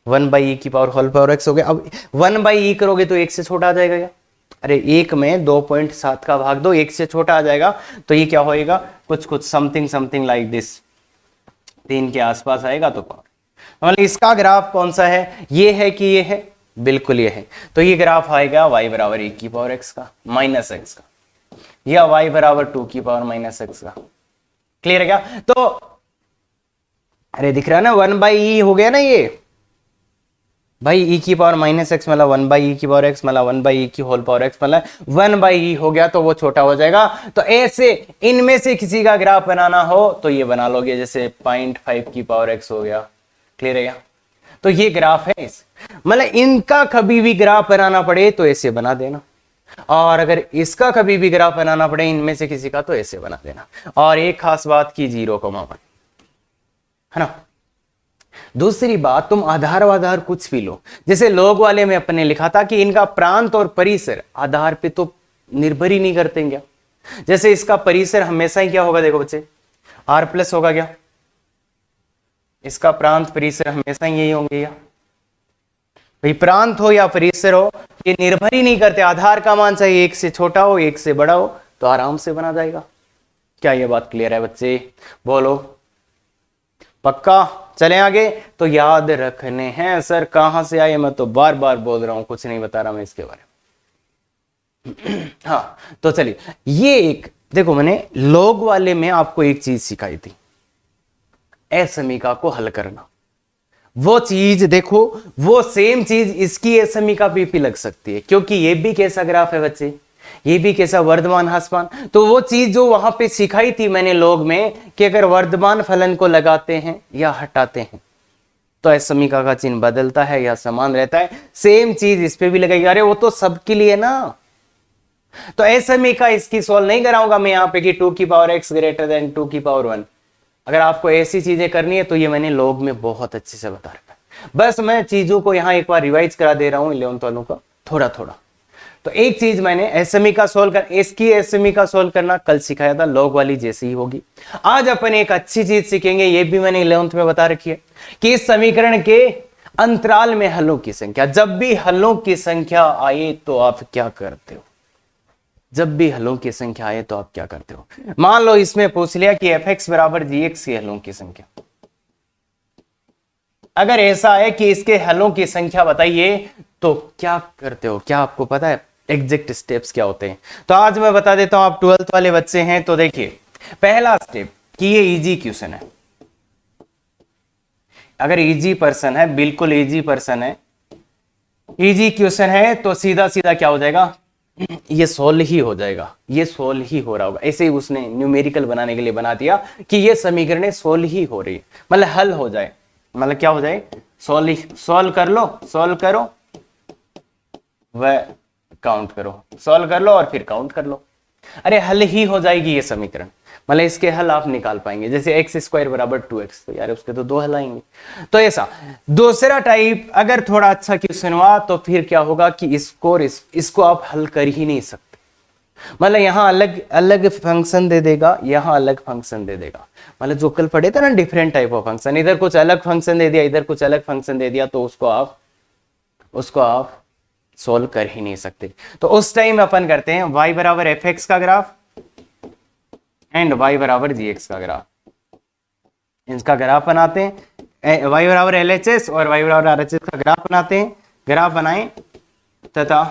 1/e की पावर होल पावर x हो गया। अब 1/e करोगे तो 1 से छोटा आ जाएगा क्या, अरे 1 में 2.7 का भाग दो, 1 से छोटा आ जाएगा, तो ये क्या होएगा, कुछ समथिंग लाइक दिस, 3 के आसपास आएगा। तो पावर मतलब इसका ग्राफ कौन सा है, ये है कि ये है, बिल्कुल ये है, तो ये ग्राफ आएगा y बराबर 1 की पावर x का माइनस x का, या y बराबर 2 की पावर माइनस x का। क्लियर है क्या, तो अरे दिख रहा है ना 1/e हो गया ना ये भाई, e की पावर माइनस एक्स मतलब 1/e की पावर x मतलब 1/e की होल पावर x मतलब 1/e हो गया, तो वो छोटा हो जाएगा। तो ऐसे इनमें से किसी का ग्राफ बनाना हो तो ये बना लोगे, जैसे 0.5 की पावर x हो गया। क्लियर है क्या, तो ये ग्राफ है इस, मतलब इनका कभी भी ग्राफ बनाना पड़े तो ऐसे बना देना, और अगर इसका कभी भी ग्राफ बनाना पड़े इनमें से किसी का तो ऐसे बना देना। और एक खास बात की 0,1 है ना। दूसरी बात, तुम आधार कुछ भी लो, जैसे लोग वाले में अपने लिखा था कि इनका प्रांत और परिसर आधार पे तो निर्भर ही नहीं करते क्या, जैसे इसका परिसर हमेशा ही क्या होगा, देखो बच्चे r प्लस होगा क्या, इसका प्रांत परिसर हमेशा ही यही होंगे क्या भाई, प्रांत हो या परिसर हो ये निर्भर ही नहीं करते, आधार का मान चाहे 1 से छोटा हो 1 से बड़ा हो तो आराम से बना जाएगा। क्या ये बात क्लियर है बच्चे, बोलो पक्का। चले आगे, तो याद रखने हैं सर कहां से आए, मैं तो बार बार बोल रहा हूं, कुछ नहीं बता रहा मैं इसके बारे में। हाँ तो चलिए, ये एक देखो मैंने लोग वाले में आपको एक चीज सिखाई थी, असमीका को हल करना। वो चीज देखो, वो सेम चीज इसकी असमीका पे भी लग सकती है, क्योंकि ये भी कैसा ग्राफ है बच्चे, ये भी कैसा वर्धमान ह्रासमान। तो वो चीज जो वहां पे सिखाई थी मैंने लोग में कि अगर वर्धमान फलन को लगाते हैं या हटाते हैं तो असमीका का चिन्ह बदलता है या समान रहता है, सेम चीज इस पे भी लगाएगी। अरे वो तो सबके लिए ना, तो असमीका इसकी सॉल्व नहीं कराऊंगा मैं यहाँ पे कि 2 की पावर x ग्रेटर देन 2 की पावर 1। अगर आपको ऐसी चीजें करनी है तो ये मैंने लोग में बहुत अच्छे से बता रखा है, बस मैं चीजों को यहाँ एक बार रिवाइज करा दे रहा हूँ 11th वालों का थोड़ा थोड़ा। तो एक चीज मैंने एसएमई का सोल्व कर, इसकी एसएमई का सोल्व करना कल सिखाया था, लॉग वाली जैसी ही होगी। आज अपन एक अच्छी चीज सीखेंगे, ये भी मैंने 11th में बता रखी है कि इस समीकरण के अंतराल में हलों की संख्या, जब भी हलों की संख्या आए तो आप क्या करते हो, जब भी हलों की संख्या आए तो आप क्या करते हो। मान लो इसमें पूछ लिया कि fx बराबर gx की हलों की संख्या, अगर ऐसा है कि इसके हलों की संख्या बताइए तो क्या करते हो, क्या आपको पता है एग्जैक्ट स्टेप्स क्या होते हैं। तो आज मैं बता देता हूं, आप 12th वाले बच्चे हैं तो देखिए, पहला स्टेप कि ये इजी क्वेश्चन है, अगर इजी पर्सन है, बिल्कुल इजी पर्सन है, इजी क्वेश्चन है तो सीधा सीधा क्या हो जाएगा, ये सोल्व ही हो जाएगा, ये सोल्व ही हो रहा होगा। ऐसे ही उसने न्यूमेरिकल बनाने के लिए बना दिया कि ये समीकरण सोल्व ही हो रही है, मतलब हल हो जाए, मतलब क्या हो जाए, सोल्व कर लो, सोल्व करो व काउंट करो, सोल्व कर लो और फिर काउंट कर लो, अरे हल ही हो जाएगी ये समीकरण। मतलब इसके हल आप निकाल पाएंगे, जैसे एक्स स्क्वायर बराबर 2x, तो यार उसके तो 2 हल आएंगे। तो ऐसा दूसरा टाइप अगर थोड़ा अच्छा क्वेश्चन हुआ तो फिर क्या होगा कि इसको आप हल कर ही नहीं सकते। मतलब यहां अलग अलग फंक्शन दे देगा, यहां अलग फंक्शन दे देगा। मतलब जो कल पढ़े थे ना डिफरेंट टाइप ऑफ फंक्शन, इधर कुछ अलग फंक्शन दे दिया, इधर कुछ अलग फंक्शन दे दिया, तो उसको आप सोल्व कर ही नहीं सकते। तो उस टाइम अपन करते हैं y बराबर एफ एक्स का ग्राफ एंड y बराबर जी एक्स का ग्राफ, इनका ग्राफ बनाते हैं, y बराबर एल एच एस और y बराबर आर एच एस का ग्राफ बनाते हैं, ग्राफ बनाएं तथा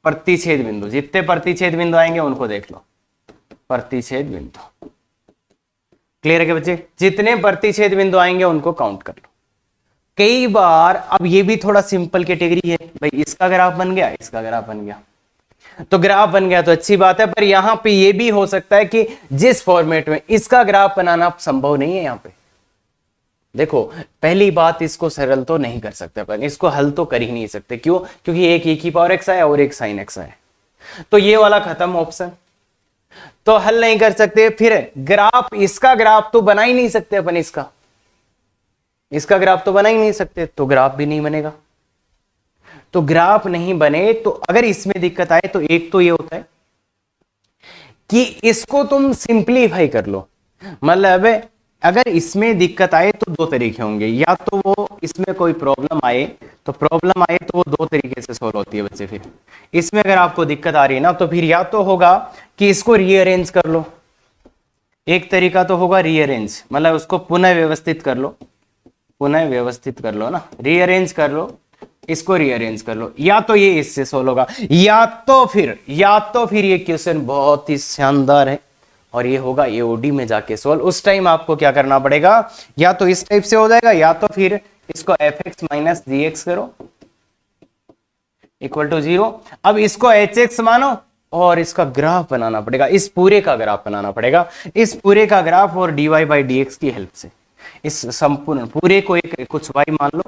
प्रतिच्छेद बिंदु, जितने प्रतिच्छेद बिंदु आएंगे उनको देख लो, प्रतिच्छेद बिंदु क्लियर है क्या बच्चे, जितने प्रतिच्छेद बिंदु आएंगे उनको काउंट कर लो। कई बार अब ये भी थोड़ा सिंपल कैटेगरी है भाई, इसका ग्राफ बन गया, इसका ग्राफ बन गया, तो ग्राफ बन गया तो अच्छी बात है, पर यहां पे ये भी हो सकता है कि जिस फॉर्मेट में इसका ग्राफ बनाना संभव नहीं है, यहां पे देखो पहली बात, इसको सरल तो नहीं कर सकते अपन, इसको हल तो कर ही नहीं सकते, क्यों, क्योंकि एक e की पावर x है और एक sin x है, तो ये वाला खत्म ऑप्शन, तो हल नहीं कर सकते। फिर ग्राफ, इसका ग्राफ तो बना ही नहीं सकते अपन, इसका ग्राफ तो बना ही नहीं सकते, तो ग्राफ भी नहीं बनेगा। तो ग्राफ नहीं बने तो अगर इसमें दिक्कत आए तो एक तो ये होता है कि इसको तुम सिंप्लीफाई कर लो। मतलब अगर इसमें दिक्कत आए तो दो तरीके होंगे, या तो वो इसमें कोई प्रॉब्लम आए तो वो दो तरीके से सोल्व होती है बच्चे। फिर इसमें अगर आपको दिक्कत आ रही है ना, तो फिर या तो होगा कि इसको रीअरेंज कर लो, एक तरीका तो होगा रीअरेंज, मतलब उसको पुनः व्यवस्थित कर लो, ना, रीअरेंज कर लो, इसको रीअरेंज कर लो, या तो ये इससे सोल्व होगा, या तो फिर ये क्वेश्चन बहुत ही शानदार है और ये होगा एओडी में जाके सोल्व। उस टाइम आपको क्या करना पड़ेगा, या तो इस टाइप से हो जाएगा, या तो फिर इसको एफ एक्स माइनस जी एक्स करो इक्वल टू 0। अब इसको एच एक्स मानो और इसका ग्राफ बनाना पड़ेगा, इस पूरे का ग्राफ बनाना पड़ेगा, इस पूरे का ग्राफ और dy बाई डी एक्स की हेल्प से इस संपूर्ण पूरे को एक कुछ y मान लो,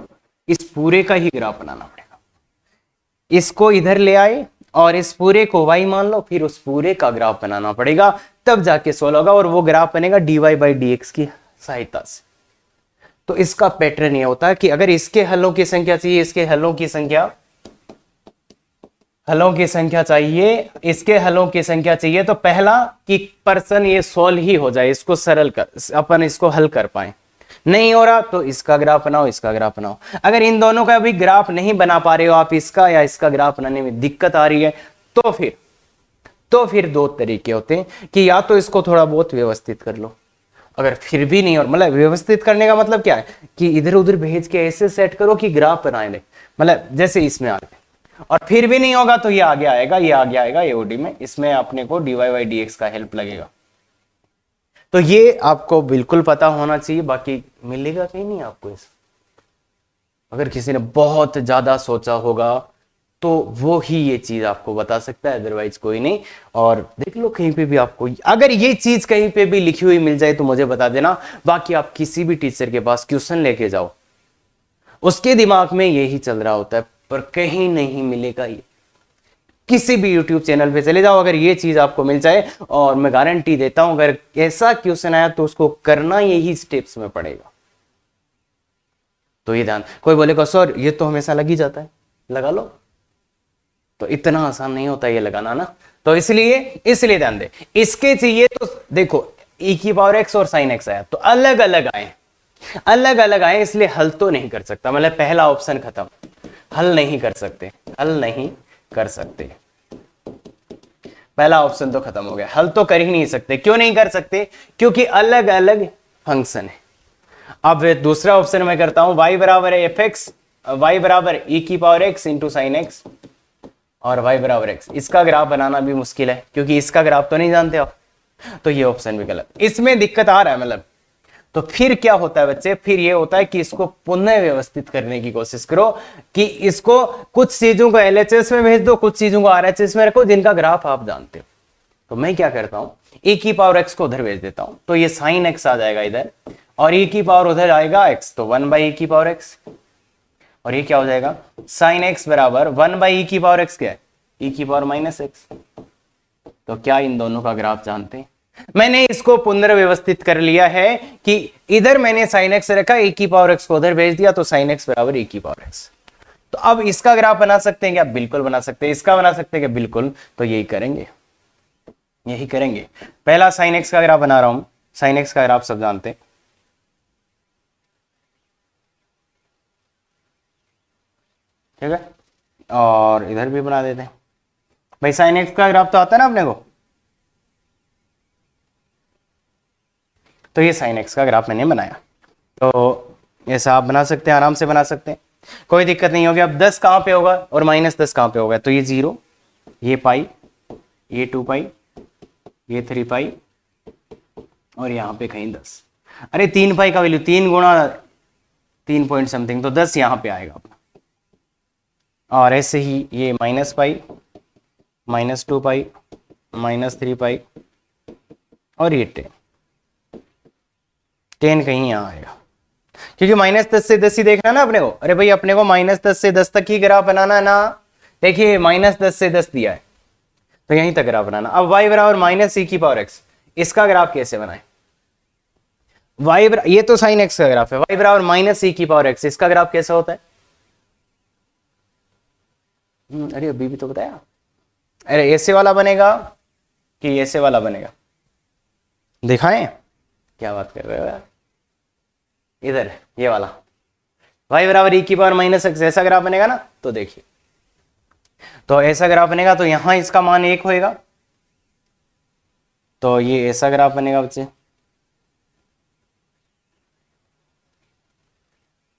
इस पूरे का ही ग्राफ बनाना पड़ेगा। इसको इधर ले आए और इस पूरे को y मान लो, फिर उस पूरे का ग्राफ बनाना पड़ेगा, तब जाके सोल्व होगा, और वो ग्राफ बनेगा dy बाई डी एक्स की सहायता से। तो इसका पैटर्न ये होता है कि अगर इसके हलों की संख्या चाहिए, इसके हलों की संख्या चाहिए, इसके हलों की संख्या चाहिए, तो पहला कि पर्सन ये सोल्व ही हो जाए, इसको सरल कर, अपन इसको हल कर पाए। नहीं हो रहा तो इसका ग्राफ बनाओ, इसका ग्राफ बनाओ। अगर इन दोनों का भी ग्राफ नहीं बना पा रहे हो आप, इसका या इसका ग्राफ बनाने में दिक्कत आ रही है, तो फिर दो तरीके होते हैं कि या तो इसको थोड़ा बहुत व्यवस्थित कर लो, अगर फिर भी नहीं, और मतलब व्यवस्थित करने का मतलब क्या है कि इधर उधर भेज के ऐसे सेट करो कि ग्राफ बनाए ले, मतलब जैसे इसमें आ गए, और फिर भी नहीं होगा तो ये आगे आएगा एओडी में, इसमें अपने को dy बाई डी एक्स का हेल्प लगेगा। तो ये आपको बिल्कुल पता होना चाहिए, बाकी मिलेगा कहीं नहीं आपको इस, अगर किसी ने बहुत ज्यादा सोचा होगा तो वो ही ये चीज आपको बता सकता है, अदरवाइज कोई नहीं। और देख लो कहीं पे भी आपको अगर ये चीज कहीं पे भी लिखी हुई मिल जाए तो मुझे बता देना, बाकी आप किसी भी टीचर के पास क्वेश्चन लेके जाओ, उसके दिमाग में यही चल रहा होता है, पर कहीं नहीं मिलेगा ये। किसी भी YouTube चैनल पे चले जाओ, अगर ये चीज आपको मिल जाए, और मैं गारंटी देता हूं अगर ऐसा क्वेश्चन आया तो उसको करना यही स्टेप्स में पड़ेगा। तो ये ध्यान, कोई बोलेगा सर ये तो हमेशा लग ही जाता है, लगा लो, तो इतना आसान नहीं होता ये लगाना ना, तो इसलिए ध्यान दे, इसके चाहिए तो देखो e की पावर x और sin x आया, तो अलग अलग आए, इसलिए हल तो नहीं कर सकता, मतलब पहला ऑप्शन खत्म, हल नहीं कर सकते, पहला ऑप्शन तो खत्म हो गया, हल तो कर ही नहीं सकते। क्यों नहीं कर सकते, क्योंकि अलग अलग फंक्शन है। अब दूसरा ऑप्शन मैं करता हूं, y बराबर है एफ एक्स, y बराबर e की power x into sine x, और y बराबर x। इसका ग्राफ बनाना भी मुश्किल है क्योंकि इसका ग्राफ तो नहीं जानते आप, तो ये ऑप्शन भी गलत, इसमें दिक्कत आ रहा है मतलब, तो फिर क्या होता है बच्चे, फिर ये होता है कि इसको पुनः व्यवस्थित करने की कोशिश करो कि इसको कुछ चीजों को एलएचएस में भेज दो, कुछ चीजों को आरएचएस में रखो जिनका ग्राफ आप जानते हो। तो मैं क्या करता हूं, ए की पावर एक्स को उधर भेज देता हूं, तो ये साइन एक्स आ जाएगा इधर, और ए की पावर उधर आएगा एक्स, तो 1/e की पावर एक्स, और ये क्या हो जाएगा, साइन एक्स बराबर 1/e की पावर एक्स क्या है, e की पावर माइनस एक्स। तो क्या इन दोनों का ग्राफ जानते हैं? मैंने इसको पुनर्व्यवस्थित कर लिया है कि इधर मैंने साइन एक्स रखा, ए की पावर एक्स को उधर भेज दिया, तो साइन एक्स बराबर ए की पावर एक्स। तो अब इसका ग्राफ बना सकते हैं क्या? बिल्कुल बना सकते हैं। इसका बना सकते हैं क्या? बिल्कुल। तो यही करेंगे, यही करेंगे। पहला साइन एक्स का ग्राफ बना रहा हूं, साइन एक्स का ग्राफ सब जानते हैं, ठीक है, और इधर भी बना देते हैं भाई। साइन एक्स का ग्राफ तो आता है ना अपने को, तो ये साइन एक्स का ग्राफ मैंने बनाया। तो ऐसा आप बना सकते हैं, आराम से बना सकते हैं, कोई दिक्कत नहीं होगी। अब 10 कहां पे होगा और -10 कहां पे होगा? तो ये 0, ये पाई, ये 2 पाई, ये 3 पाई, और यहां पे कहीं 10। अरे 3 पाई का वैल्यू 3 गुणा 3 पॉइंट समथिंग, तो 10 यहां पे आएगा अपना। और ऐसे ही ये -पाई, -2 पाई, -3 पाई, और ये 10 कहीं यहां आएगा, क्योंकि -10 से 10 ही देखना ना अपने को। अरे भाई अपने को -10 से 10 तक ही ग्राफ बनाना है ना। देखिए -10 से 10 दिया है, तो यहीं तक ग्राफ बनाना। अब y बराबर -e की पावर x, इसका ग्राफ कैसे बनाए? ये तो साइन x का ग्राफ है, y बराबर -e की पावर x, इसका ग्राफ कैसा होता है? अरे अभी भी तो बताया। अरे ऐसे वाला बनेगा कि ऐसे वाला बनेगा, दिखाएं? क्या बात कर रहे हो यार, इधर ये वाला y बराबर e की पावर -x, ऐसा ग्राफ बनेगा ना। तो देखिए, तो ऐसा ग्राफ बनेगा, तो यहां इसका मान 1 होएगा, तो ये ऐसा ग्राफ बनेगा बच्चे,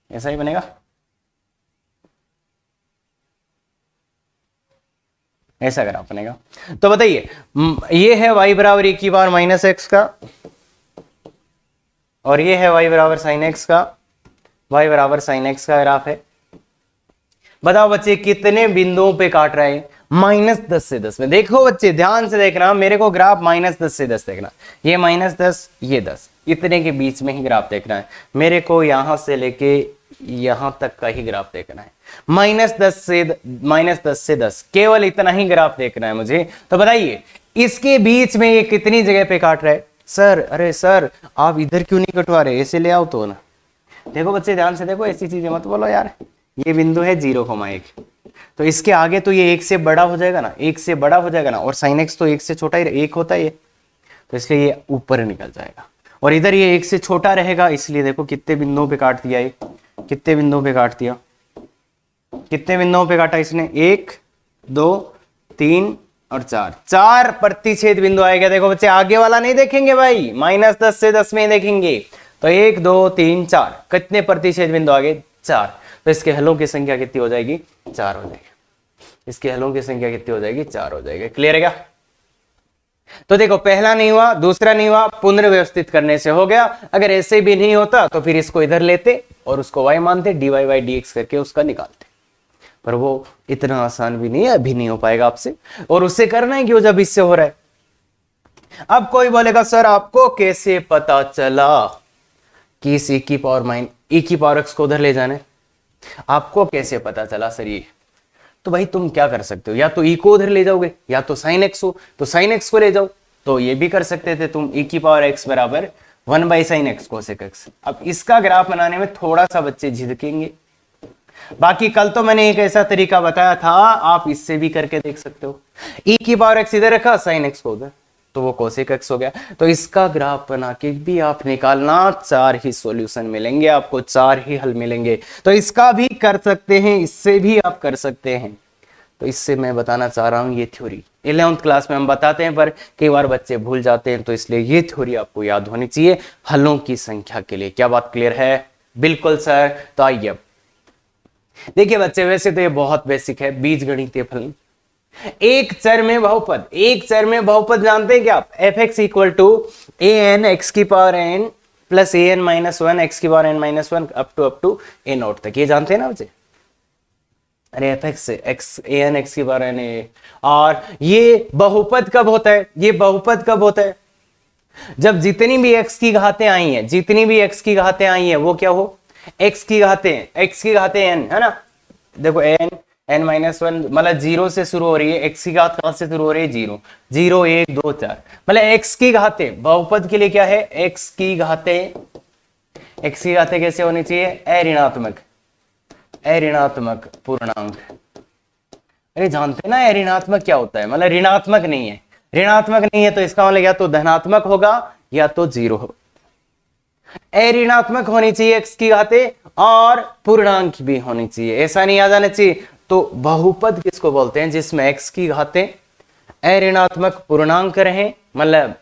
ऐसा ही बनेगा, ऐसा ग्राफ बनेगा। तो बताइए, ये है y बराबर e की पावर -x का, और ये है y बराबर साइन एक्स का, y बराबर साइन एक्स का ग्राफ है। बताओ बच्चे कितने बिंदुओं पे काट रहा है? -10 से 10 में। देखो बच्चे ध्यान से देखना, मेरे को ग्राफ -10 से 10 देखना, ये -10, ये 10, इतने के बीच में ही ग्राफ देखना है मेरे को, यहां से लेके यहां तक का ही ग्राफ देखना है। -10 से 10, केवल इतना ही ग्राफ देखना है मुझे। तो बताइए इसके बीच में ये कितनी जगह पे काट रहा है? सर, अरे सर आप इधर क्यों नहीं कटवा रहे, ऐसे ले आओ तो ना। देखो बच्चे ध्यान से देखो, ऐसी चीजें मत बोलो यार। ये बिंदु है 0,1, तो इसके आगे तो ये 1 से बड़ा हो जाएगा ना, 1 से बड़ा हो जाएगा ना, और साइन एक्स तो 1 से छोटा ही 1 होता है ये, तो इसलिए ये ऊपर निकल जाएगा। और इधर ये 1 से छोटा रहेगा, इसलिए देखो कितने बिंदुओं पे काट दिया, ये कितने बिंदुओं पे काट दिया, कितने बिंदुओं पे काटा इसने? 1, 2, 3 और 4 प्रतिच्छेद बिंदु आएगा। देखो बच्चे आगे वाला नहीं देखेंगे भाई, -10 से 10 में ही देखेंगे। तो 1, 2, 3, 4 कितने प्रतिच्छेद बिंदु आ गए? 4। तो इसके हलों की संख्या कितनी हो जाएगी? 4 हो जाएगी। इसके हलों की संख्या कितनी हो जाएगी? 4 हो जाएगी। क्लियर है क्या? तो देखो पहला नहीं हुआ, दूसरा नहीं हुआ, पुनर्व्यवस्थित करने से हो गया। अगर ऐसे भी नहीं होता तो फिर इसको इधर लेते और उसको y मानते, dy/dx करके उसका निकालते, पर वो इतना आसान भी नहीं है, अभी नहीं हो पाएगा आपसे। और उससे करना है क्यों जब इससे हो रहा है? अब कोई बोलेगा सर आपको कैसे पता चला कि इस e की पावर x को उधर ले जाना है? आपको कैसे पता चला सर ये? तो भाई तुम क्या कर सकते हो, या तो e को उधर ले जाओगे, या तो साइन एक्स हो तो साइन एक्स को ले जाओ। तो ये भी कर सकते थे तुम, e की पावर x बराबर 1/sin x cosec x। अब इसका ग्राफ बनाने में थोड़ा सा बच्चे झिझकेंगे, बाकी कल तो मैंने एक ऐसा तरीका बताया था, आप इससे भी करके देख सकते हो। e की पावर x इधर रखा, साइन एक्स को उधर, तो वो कोसेक एक्स हो गया। तो इसका ग्राफ बना के भी आप निकालना, 4 ही सॉल्यूशन मिलेंगे आपको, 4 ही हल मिलेंगे। तो इसका भी कर सकते हैं, इससे भी आप कर सकते हैं। तो इससे मैं बताना चाह रहा हूं, ये थ्योरी 11th क्लास में हम बताते हैं, पर कई बार बच्चे भूल जाते हैं, तो इसलिए ये थ्योरी आपको याद होनी चाहिए हलों की संख्या के लिए। क्या बात क्लियर है? बिल्कुल सर। तो आइए अब देखिए बच्चे, वैसे तो ये बहुत बेसिक है, बीजगणितीय फलन। एक चर में बहुपद, एक चर में बहुपद जानते हैं क्या आप? fx equal to an x की power n plus A N minus one X की power N minus one up to A naught तक, ये जानते हैं ना बच्चे। अरे F X X A N X की पावर एन ए। और ये बहुपद कब होता है, ये बहुपद कब होता है, जब जितनी भी एक्स की घातें आई हैं, जितनी भी एक्स की घातें आई हैं वो क्या हो, एक्स की घातें एन, है ना। देखो एन एन माइनस वन मतलब जीरो से शुरू हो रही है, एक्स की घात कहां से शुरू हो रही है, जीरो, जीरो एक दो चार, मतलब एक्स की घातें बहुपद के लिए क्या है, एक्स की घातें कैसे होनी चाहिए, अऋणात्मक पूर्णांक। अरे जानते हैं ना ऋणात्मक क्या होता है, मतलब ऋणात्मक नहीं है, ऋणात्मक नहीं है तो इसका मतलब या तो धनात्मक होगा या तो जीरो होगा। अऋणात्मक होनी चाहिए एक्स की घातें और पूर्णांक भी होनी चाहिए, ऐसा नहीं आ जाना चाहिए। तो बहुपद किसको बोलते हैं, जिसमें एक्स की घातें अऋणात्मक पूर्णांक रहे, मतलब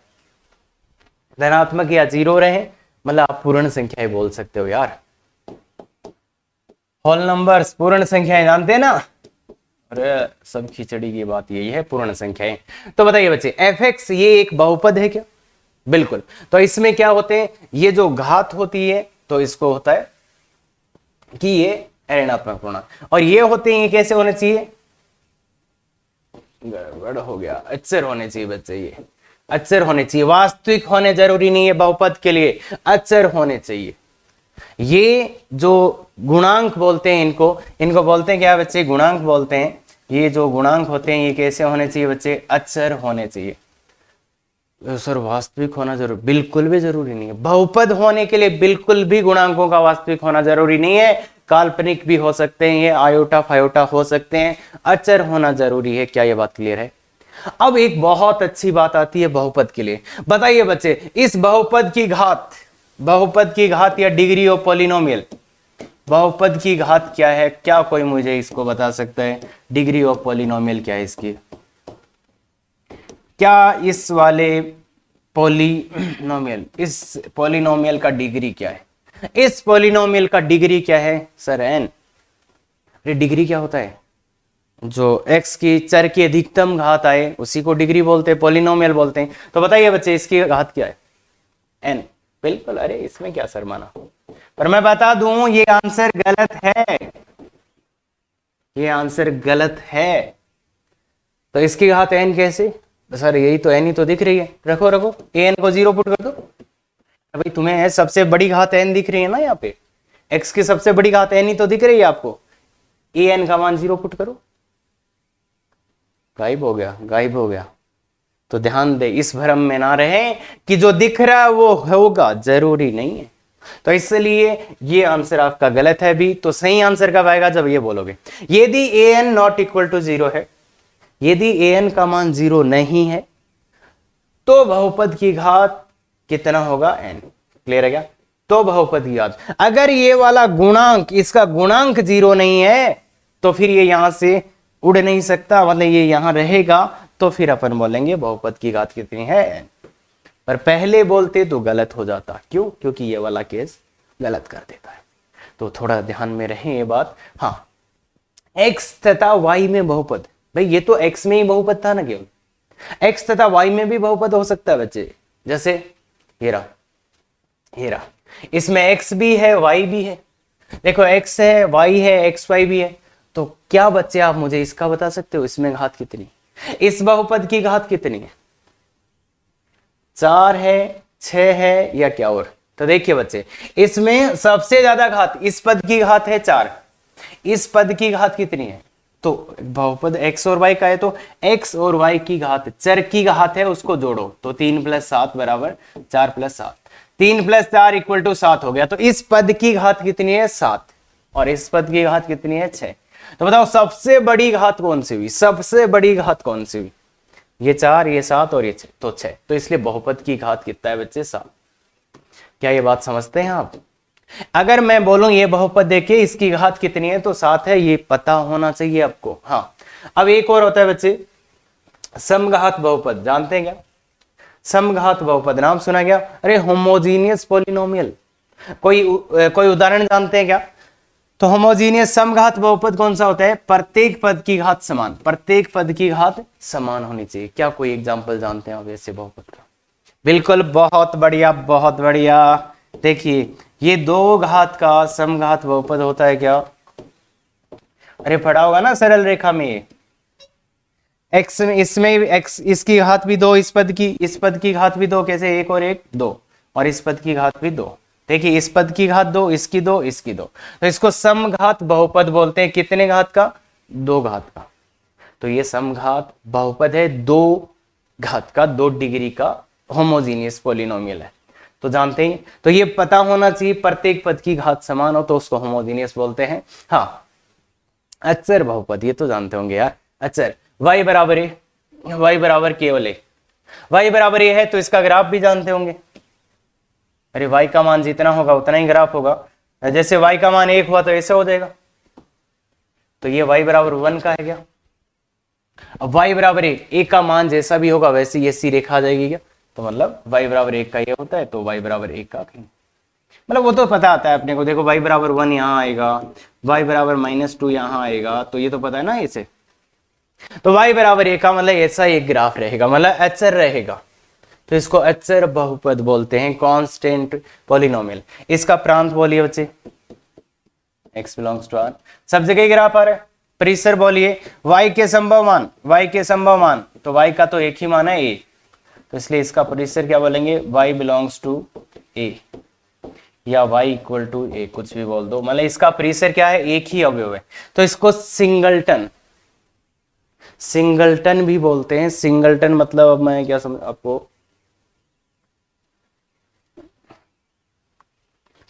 धनात्मक या जीरो रहे, मतलब आप पूर्ण संख्याएं बोल सकते हो यार, होल नंबर्स पूर्ण संख्याएं जानते हैं ना। अरे सब खिचड़ी की बात यही है, पूर्ण संख्याएं। तो बताइए बच्चे एफ एक्स ये एक बहुपद है क्या, बिल्कुल। तो इसमें क्या होते हैं, ये जो घात होती है तो इसको होता है कि ये ऋणात्मक पूर्णांक, और ये होते हैं, ये कैसे होने चाहिए, गड़बड़ हो गया, अक्षर होने चाहिए बच्चे, ये अक्षर होने चाहिए, वास्तविक होने जरूरी नहीं है बहुपद के लिए, अक्षर होने चाहिए। ये जो गुणांक बोलते हैं इनको बोलते हैं क्या बच्चे, गुणांक बोलते हैं। ये जो गुणांक होते हैं ये कैसे होने चाहिए बच्चे, अक्षर होने चाहिए। सर वास्तविक होना जरूरी, बिल्कुल भी जरूरी नहीं है, बहुपद होने के लिए बिल्कुल भी गुणांकों का वास्तविक होना जरूरी नहीं है, काल्पनिक भी हो सकते हैं, ये आयोटा फायोटा हो सकते हैं, अक्षर होना जरूरी है। क्या ये बात क्लियर है। अब एक बहुत अच्छी बात आती है बहुपद के लिए। बताइए बच्चे इस बहुपद की घात या डिग्री ऑफ पॉलिनोमियल, बहुपद की घात क्या है, क्या कोई मुझे इसको बता सकता है, डिग्री ऑफ पॉलिनोमियल क्या है इसकी, क्या इस वाले पॉलिनोमियल, इस पॉलिनोमियल का डिग्री क्या है, इस पॉलिनोमियल का डिग्री क्या है सर, एन। अरे डिग्री क्या होता है, जो एक्स की चर की अधिकतम घात आए उसी को डिग्री बोलते हैं, पॉलिनोमियल बोलते हैं। तो बताइए बच्चे इसकी घात क्या है, एन, बिल्कुल। अरे इसमें क्या शर्माना, पर मैं बता दूं ये आंसर गलत है, ये आंसर गलत है। तो इसकी घात एन कैसे, सर यही तो एन ही तो दिख रही है, रखो एन को जीरो पुट कर दो। भाई तुम्हें सबसे बड़ी घात एन दिख रही है ना, यहाँ पे एक्स की सबसे बड़ी घात एन ही तो दिख रही है आपको, ए एन का मान जीरो पुट करो, गायब हो गया। तो ध्यान दे, इस भ्रम में ना रहे कि जो दिख रहा है वो होगा, जरूरी नहीं है। तो इसलिए ये आंसर आपका गलत है भी। तो सही आंसर कब आएगा, जब ये बोलोगे यदि A N not equal to zero है, यदि ए एन का मान जीरो नहीं है तो बहुपद की घात कितना होगा, एन। क्लियर है क्या, तो बहुपद की घात, अगर ये वाला गुणांक, इसका गुणांक जीरो नहीं है तो फिर ये यहां से उड़ नहीं सकता, मतलब ये यहां रहेगा, तो फिर अपन बोलेंगे बहुपद की घात कितनी है, एन। पर पहले बोलते तो गलत हो जाता, क्यों, क्योंकि ये वाला केस गलत कर देता है। तो थोड़ा ध्यान में रहे ये बात। हाँ, एक्स तथा वाई में बहुपद, भाई ये तो एक्स में ही बहुपद था ना केवल, एक्स तथा वाई में भी बहुपद हो सकता है बच्चे। जैसे हेरा इसमें एक्स भी है वाई भी है, देखो एक्स है वाई है एक्स वाई भी है। तो क्या बच्चे आप मुझे इसका बता सकते हो, इसमें घात कितनी, इस बहुपद की घात कितनी है, 4 है 6 है या क्या और। तो देखिए बच्चे इसमें सबसे ज्यादा घात इस पद की घात है 4, इस पद की घात कितनी है, तो बहुपद x और y का है तो x और y की घात, चर की घात है उसको जोड़ो, तो 3 + 7 बराबर 4 + 7, 3 + 4 = 7 हो गया। तो इस पद की घात कितनी है, 7, और इस पद की घात कितनी है, 6। तो बताओ सबसे बड़ी घात कौन सी हुई, सबसे बड़ी घात कौन सी हुई, ये 4 ये 7 और ये 6, तो 6। तो इसलिए बहुपद की घात कितना है बच्चे, 7। क्या ये बात समझते हैं आप। अगर मैं बोलूं ये बहुपद देखिए इसकी घात कितनी है तो 7 है, ये पता होना चाहिए आपको। हाँ, अब एक और होता है बच्चे समघात बहुपद, जानते हैं क्या, समघात बहुपद नाम सुना गया। अरे होमोजीनियस पॉलिनोमियल, कोई उदाहरण जानते हैं क्या। तो होमोजीनियस समघात बहुपद कौन सा होता है, प्रत्येक पद की घात समान, प्रत्येक पद की घात समान होनी चाहिए। क्या कोई एग्जांपल जानते हैं आप ऐसे बहुपद का। बिल्कुल, बहुत बढ़िया बहुत बढ़िया, देखिए ये दो घात का समघात बहुपद होता है क्या? अरे पढ़ा होगा ना सरल रेखा में ये। एक्स में, इसमें एक्स, इसकी घात भी दो, इस पद की घात भी दो, कैसे? एक और एक दो, और इस पद की घात भी दो। देखिए इस पद की घात दो, इसकी दो, इसकी दो, तो इसको समघात बहुपद बोलते हैं। कितने घात का? दो घात का। तो ये समघात बहुपद है, दो घात का, 2 डिग्री का होमोजीनियस पॉलिनोमियल है। तो जानते हैं, तो ये पता होना चाहिए प्रत्येक पद की घात समान हो तो उसको होमोजीनियस बोलते हैं। हाँ, अचर बहुपद ये तो जानते होंगे यार। अचर y बराबर है, y बराबर केवल है, y बराबर ये है तो इसका ग्राफ भी जानते होंगे। अरे y का मान जितना होगा उतना ही ग्राफ होगा। जैसे y का मान 1 हुआ तो ऐसे हो जाएगा, तो ये y बराबर 1 का है क्या? अब y बराबर 1 का मान जैसा भी होगा वैसे ये सी रेखा आ जाएगी क्या? तो मतलब y बराबर 1 का ये होता है तो y बराबर 1 का, मतलब वो तो पता आता है अपने को। देखो y बराबर 1 यहाँ आएगा, y बराबर -2 यहाँ आएगा, तो ये तो पता है ना इसे। तो y बराबर 1 का मतलब ऐसा एक ग्राफ रहेगा, मतलब अचर रहेगा, तो इसको अचर बहुपद बोलते हैं, कांस्टेंट पॉलिनोमियल। इसका प्रांत बोलिए बच्चे, x बिलोंग्स टू r। सब जगह ग्राफ आ रहा है। परिसर बोलिए, y के संभव मान, y के संभव मान, तो y का तो एक ही मान है a, तो इसलिए इसका परिसर क्या बोलेंगे? y बिलोंग्स टू a या y इक्वल टू a, कुछ भी बोल दो, मतलब इसका परिसर क्या है? एक ही अवयव है, तो इसको सिंगलटन, सिंगलटन भी बोलते हैं। सिंगलटन मतलब अब मैं क्या समझ आपको,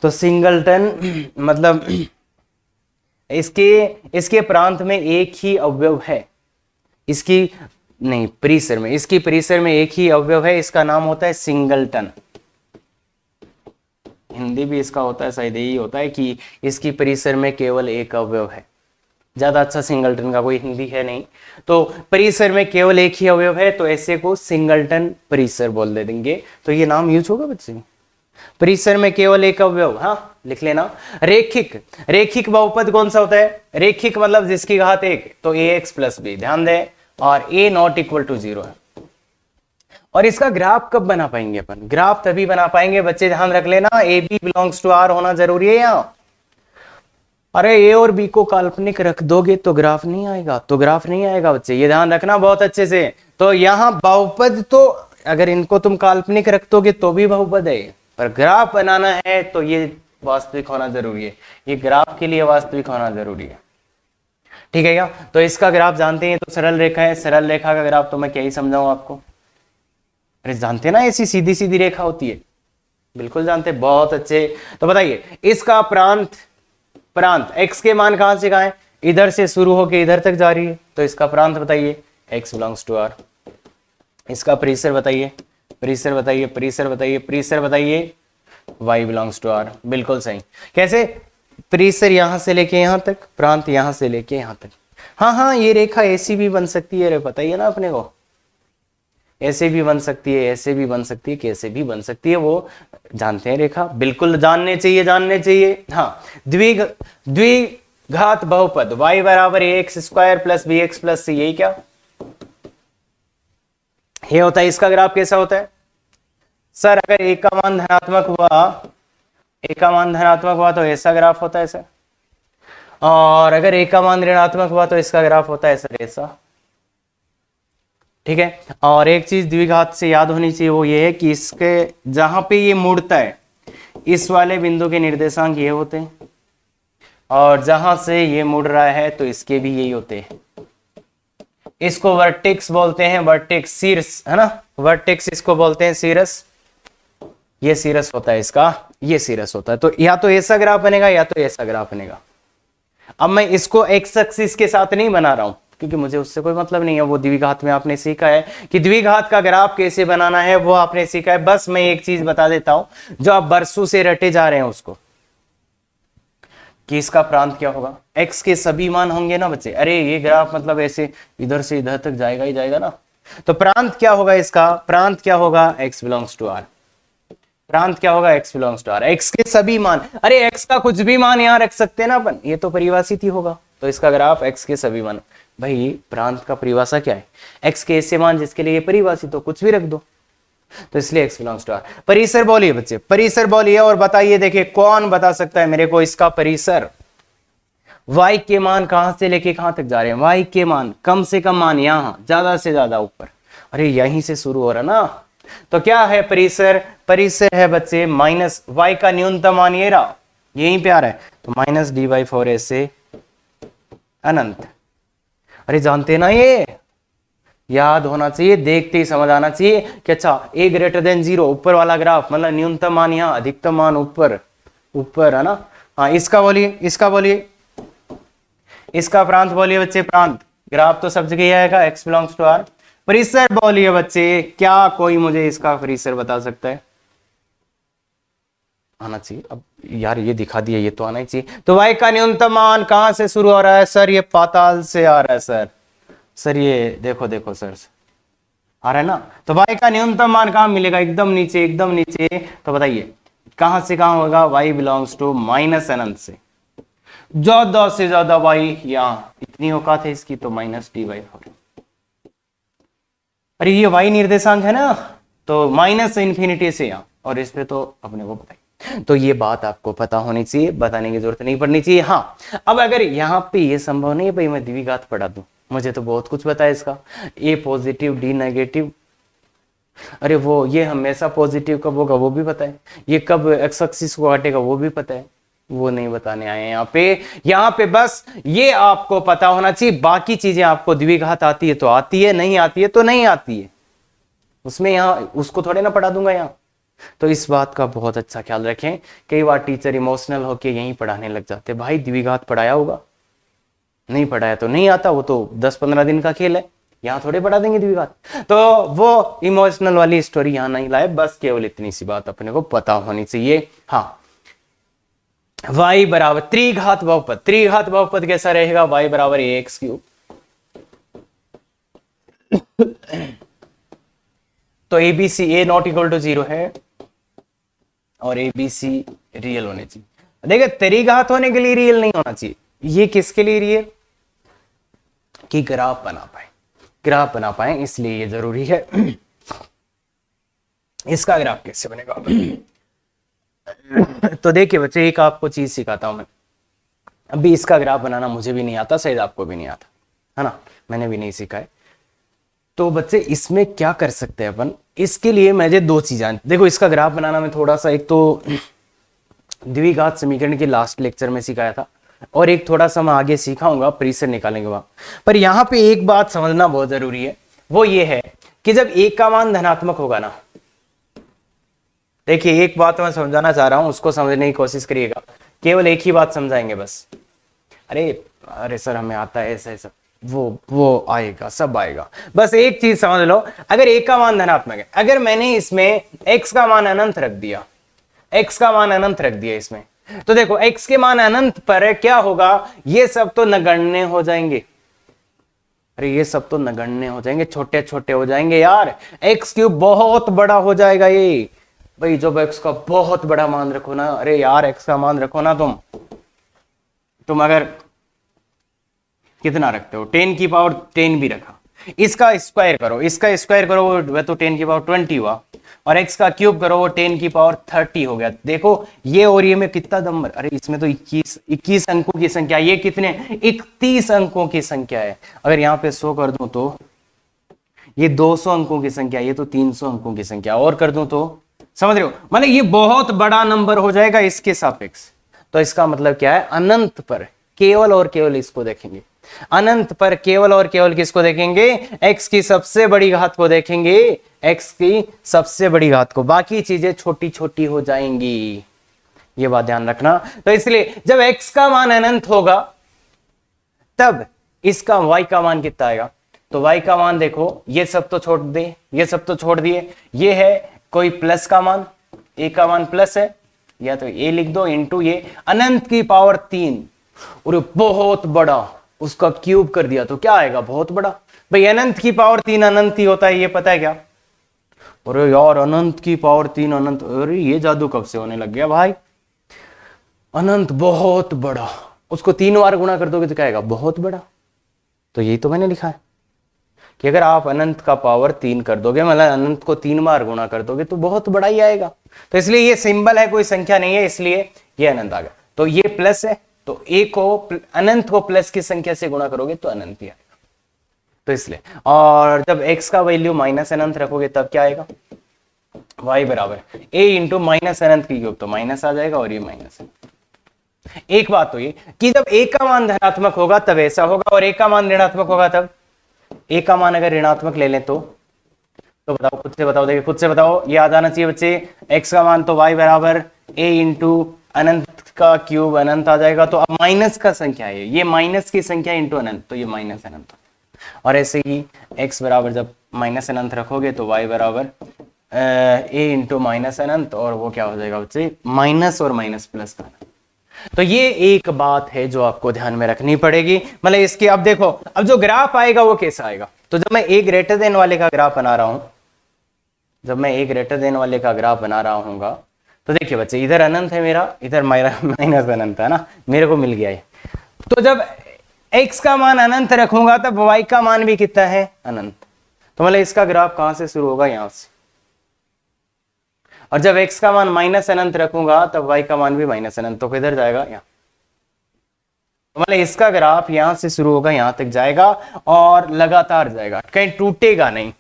तो सिंगलटन मतलब इसके प्रांत में एक ही अवयव है, इसकी नहीं परिसर में, इसकी परिसर में एक ही अवयव है, इसका नाम होता है सिंगलटन। हिंदी भी इसका होता है, शायद यही होता है कि इसकी परिसर में केवल एक अवयव है। ज्यादा अच्छा सिंगलटन का कोई हिंदी है नहीं, तो परिसर में केवल एक ही अवयव है, तो ऐसे को सिंगलटन परिसर बोल दे देंगे, तो ये नाम यूज होगा बच्चे। परिसर में केवल एक अवयव, हाँ लिख लेना। रेखिक, रेखिक बहुपद कौन सा होता है? रेखिक मतलब जिसकी घात 1, तो ax प्लस बी, ध्यान दें, और a नॉट इक्वल टू 0 है। और इसका ग्राफ कब बना पाएंगे अपन? ग्राफ तभी बना पाएंगे बच्चे, ध्यान रख लेना, A B belongs to R होना जरूरी है यहाँ। अरे ए और बी को काल्पनिक रख दोगे तो ग्राफ नहीं आएगा, तो ग्राफ नहीं आएगा बच्चे, ये ध्यान रखना बहुत अच्छे से। तो यहाँ बहुपद तो अगर इनको तुम काल्पनिक रख दोगे तो भी बहुपद है, पर ग्राफ बनाना है तो ये वास्तविक होना जरूरी है, ये ग्राफ के लिए वास्तविक होना जरूरी है, ठीक है क्या? तो इसका ग्राफ जानते हैं, तो सरल रेखा है, सरल रेखा का ग्राफ तो मैं क्या ही समझाऊं आपको। अरे जानते ना ऐसी सीधी सीधी रेखा होती है, बिल्कुल जानते, बहुत अच्छे। तो बताइए इसका प्रांत, प्रांत x के मान कहां से कहां है? इधर से शुरू होके इधर तक जा रही है, तो इसका प्रांत बताइए, x बिलोंग्स टू r। इसका परिसर बताइए, परिसर बताइए, परिसर बताइए, परिसर बताइए, y बिलोंग्स टू r। बिल्कुल सही। कैसे? परिसर यहां से लेके यहां तक, प्रांत यहां से लेके यहां तक। हाँ हाँ, ये रेखा ऐसी भी बन सकती है, बताइए ना अपने को, ऐसे भी बन सकती है, ऐसे भी बन सकती है, कैसे भी बन सकती है, वो जानते हैं रेखा, बिल्कुल जानने चाहिए, जानने चाहिए। हाँ, द्विघात बहुपद y बराबर ax square plus bx plus c, यही क्या ये होता है? इसका ग्राफ कैसा होता है सर? अगर एक का मान धनात्मक हुआ, एक का मान धनात्मक हुआ तो ऐसा ग्राफ होता है सर, और अगर एक का मान ऋणात्मक हुआ तो इसका ग्राफ होता है सर ऐसा, ठीक है। और एक चीज द्विघात से याद होनी चाहिए, वो ये है कि इसके जहां पे ये मुड़ता है इस वाले बिंदु के निर्देशांक ये होते हैं, और जहां से ये मुड़ रहा है तो इसके भी यही होते हैं। इसको वर्टेक्स बोलते हैं, वर्टेक्स, शीर्ष है ना, वर्टेक्स इसको बोलते हैं शीर्ष, ये शीर्ष होता है इसका, ये शीर्ष होता है। तो या तो ऐसा ग्राफ बनेगा या तो ऐसा ग्राफ बनेगा। अब मैं इसको एक्स एक्सिस के साथ नहीं बना रहा हूं क्योंकि मुझे उससे कोई मतलब नहीं है, वो द्विघात में आपने सीखा है कि द्विघात का ग्राफ कैसे बनाना है, वो आपने सीखा है। बस मैं एक चीज बता देता हूं जो आप बरसों से रटे जा रहे हैं उसको, कि इसका प्रांत क्या होगा। x के सभी मान होंगे ना बच्चे, अरे ये ग्राफ मतलब ऐसे इधर से इधर तक जाएगा ही जाएगा ना, तो प्रांत क्या होगा इसका? प्रांत क्या होगा? x belongs to r। प्रांत क्या होगा? x belongs to r। x के सभी मान, अरे x का कुछ भी मान यहां रख सकते हैं ना अपन, ये तो परिभाषित ही होगा, तो इसका ग्राफ x के सभी मान। भाई प्रांत का परिभाषा क्या है? x के ऐसे मान जिसके लिए ये परिभाषित हो, कुछ भी रख दो, तो इसलिए x बिलोंग्स टू r। परिसर बोलिए बच्चे, परिसर बोलिए और बताइए, देखिए कौन बता सकता है मेरे को इसका परिसर। y के मान कहां से लेके कहां तक जा रहे हैं, y के मान कम से कम मान यहां, ज्यादा से ज्यादा ऊपर, अरे यहीं से शुरू हो रहा ना। तो क्या है परिसर, परिसर है बच्चे माइनस y का न्यूनतम मान ये रहा, यहीं पे आ रहा है, तो माइनस d/4a से अनंत। अरे जानते ना, ये याद होना चाहिए, देखते ही समझ आना चाहिए कि अच्छा a ग्रेटर देन 0 ऊपर वाला ग्राफ, मतलब न्यूनतम मान यहाँ, अधिकतम मान ऊपर, ऊपर है ना। हाँ इसका बोलिए, इसका बोलिए, इसका प्रांत बोलिए बच्चे, प्रांत ग्राफ तो सब जगह आएगा, x बिलोंग्स टू r। परिसर बोलिए बच्चे, क्या कोई मुझे इसका परिसर बता सकता है, आना चाहिए। अब यार ये दिखा दिया, ये तो आना ही चाहिए। तो y का न्यूनतम मान कहां से शुरू हो रहा है सर, ये पाताल से आ रहा है सर, सर ये देखो देखो सर आ रहा है ना। तो y का न्यूनतम मान कहां मिलेगा, एकदम नीचे, एकदम नीचे। तो बताइए कहां से कहां होगा, y बिलोंग्स टू माइनस अनंत से, ज्यादा से ज्यादा y यहां, इतनी औकात है इसकी, तो माइनस d/4। अरे ये y निर्देशांक है ना, तो माइनस इंफिनिटी से यहां, और इस पे तो अपने को पता है। तो ये बात आपको पता होनी चाहिए, बताने की जरूरत नहीं पड़नी चाहिए। हाँ अब अगर यहाँ पे ये संभव नहीं है भाई मैं द्विघात पढ़ा दूं, मुझे तो बहुत कुछ पता है इसका, a पॉजिटिव d नेगेटिव, अरे वो ये हमेशा पॉजिटिव कब होगा वो भी पता है, ये कब एक्स एक्सिस को हटेगा वो भी पता है, वो नहीं बताने आए हैं यहाँ पे बस ये आपको पता होना चाहिए। बाकी चीजें आपको द्विघात आती है तो आती है, नहीं आती है तो नहीं आती है, उसमें यहाँ उसको थोड़े ना पढ़ा दूंगा यहाँ। तो इस बात का बहुत अच्छा ख्याल रखें, कई बार टीचर इमोशनल होके यहीं पढ़ाने लग जाते, भाई द्विघात पढ़ाया होगा, नहीं पढ़ाया तो नहीं आता, वो तो 10-15 दिन का खेल है, यहाँ थोड़े पढ़ा देंगे द्विघात। तो वो इमोशनल वाली स्टोरी यहाँ नहीं लाए, बस केवल इतनी सी बात अपने को पता होनी चाहिए। हाँ y बराबर त्रिघात बहुपद, त्रिघात बहुपद कैसा रहेगा, y बराबर ax3। तो ABC a not equal to 0 है और ABC रियल होने चाहिए। देखिए त्रिघात होने के लिए रियल नहीं होना चाहिए, ये किसके लिए रियल, कि ग्राफ बना पाए, ग्राफ बना पाए, इसलिए ये जरूरी है। इसका ग्राफ कैसे बनेगा, तो देखिए बच्चे एक आपको चीज सिखाता हूं मैं, अभी इसका ग्राफ बनाना मुझे भी नहीं आता, शायद आपको भी नहीं आता है ना, मैंने भी नहीं सीखा है। तो बच्चे इसमें क्या कर सकते हैं अपन, इसके लिए मुझे दो चीजें, देखो इसका ग्राफ बनाना मैं थोड़ा सा, एक तो द्विघात समीकरण के लास्ट लेक्चर में सिखाया था, और एक थोड़ा सा मैं आगे सिखाऊंगा परिसर निकालने के बाद। पर यहाँ पे एक बात समझना बहुत जरूरी है, वो ये है कि जब एक का मान धनात्मक होगा ना, देखिए एक बात मैं समझाना चाह रहा हूं, उसको समझने की कोशिश करिएगा, केवल एक ही बात समझाएंगे बस। अरे अरे सर हमें आता है ऐसा ऐसा, वो आएगा, सब आएगा, बस एक चीज समझ लो, अगर एक का मान धनात्मक है, अगर मैंने इसमें x का मान अनंत रख दिया, x का मान अनंत रख दिया इसमें, तो देखो x के मान अनंत पर क्या होगा, ये सब तो नगण्य हो जाएंगे, अरे ये सब तो नगण्य हो जाएंगे, छोटे छोटे हो जाएंगे यार, x³ बहुत बड़ा हो जाएगा ये भाई, जब x का बहुत बड़ा मान रखो ना, अरे यार x का मान रखो ना तुम अगर कितना रखते हो, 10 की पावर 10 भी रखा, इसका स्क्वायर करो, इसका स्क्वायर करो वो तो 10 की पावर 20 हुआ, और x का क्यूब करो वो 10 की पावर 30 हो गया। देखो ये और ये में कितना दम, अरे इसमें तो 21 अंकों की संख्या, ये कितने 31 अंकों की संख्या है। अगर यहाँ पे 100 कर दूं तो ये 200 अंकों की संख्या, ये तो 300 अंकों की संख्या, और कर दूं तो समझ रहे हो, मतलब ये बहुत बड़ा नंबर हो जाएगा इसके सापेक्ष। तो इसका मतलब क्या है, अनंत पर केवल और केवल इसको देखेंगे, अनंत पर केवल और केवल किसको देखेंगे, x की सबसे बड़ी घात को देखेंगे, x की सबसे बड़ी घात को, बाकी चीजें छोटी छोटी हो जाएंगी, ये बात ध्यान रखना। तो इसलिए जब x का मान अनंत होगा तब इसका y का मान कितना आएगा, तो y का मान देखो, ये सब तो छोड़ दे, ये सब तो छोड़ दिए, ये है कोई प्लस का मान, a का मान प्लस है, या तो a लिख दो इंटू ये अनंत की पावर 3, और बहुत बड़ा उसका क्यूब कर दिया तो क्या आएगा, बहुत बड़ा। भाई अनंत की पावर 3 अनंत ही होता है, ये पता है क्या, अरे यार अनंत की पावर 3 अनंत, अरे ये जादू कब से होने लग गया भाई, अनंत बहुत बड़ा, उसको 3 बार गुणा कर दोगे तो क्या आएगा, बहुत बड़ा। तो यही तो मैंने लिखा है, कि अगर आप अनंत का पावर 3 कर दोगे, मतलब अनंत को 3 बार गुणा कर दोगे तो बहुत बड़ा ही आएगा। तो इसलिए ये सिंबल है, कोई संख्या नहीं है, इसलिए ये अनंत आ गया। तो ये प्लस है, तो ए को अनंत को प्लस की संख्या से गुणा करोगे तो अनंत ही आएगा। तो इसलिए, और जब x का वैल्यू माइनस अनंत रखोगे तब क्या आएगा, y बराबर a इंटू माइनस अनंत की क्यूब, तो माइनस आ जाएगा और ये माइनस है। एक बात तो ये कि जब a का मान धनात्मक होगा तब ऐसा होगा, और a का मान ऋणात्मक होगा तब, a का मान अगर ऋणात्मक ले लें तो बताओ, खुद से बताओ, देखिए खुद से बताओ, ये आ जाना चाहिए बच्चे। x का मान तो y बराबर a इंटू अनंत का क्यूब अनंत आ जाएगा। तो अब माइनस का संख्या है, ये माइनस की संख्या इंटू अनंत, तो ये माइनस अनंत। और ऐसे ही x बराबर जब माइनस अनंत रखोगे तो y बराबर a इंटू माइनस अनंत, और वो क्या हो जाएगा बच्चे, माइनस और माइनस प्लस का। तो ये एक बात है जो आपको ध्यान में रखनी पड़ेगी। मतलब इसकी अब देखो, अब जो ग्राफ आएगा वो कैसा आएगा, तो जब मैं ए ग्रेटर देन वाले का ग्राफ बना रहा हूं, जब मैं ए ग्रेटर देन वाले का ग्राफ बना रहा हूँगा, तो देखिए बच्चे इधर अनंत है मेरा, इधर माइनस अनंत है ना, मेरे को मिल गया है। तो जब x का मान अनंत रखूंगा तब y का मान भी कितना है, अनंत। तो मतलब इसका ग्राफ कहां से शुरू होगा, यहां से। और जब x का मान माइनस अनंत रखूंगा तब y का मान भी माइनस अनंत, तो किधर जाएगा, यहाँ। तो मतलब इसका ग्राफ यहां से शुरू होगा, यहां तक जाएगा और लगातार जाएगा, कहीं टूटेगा नहीं।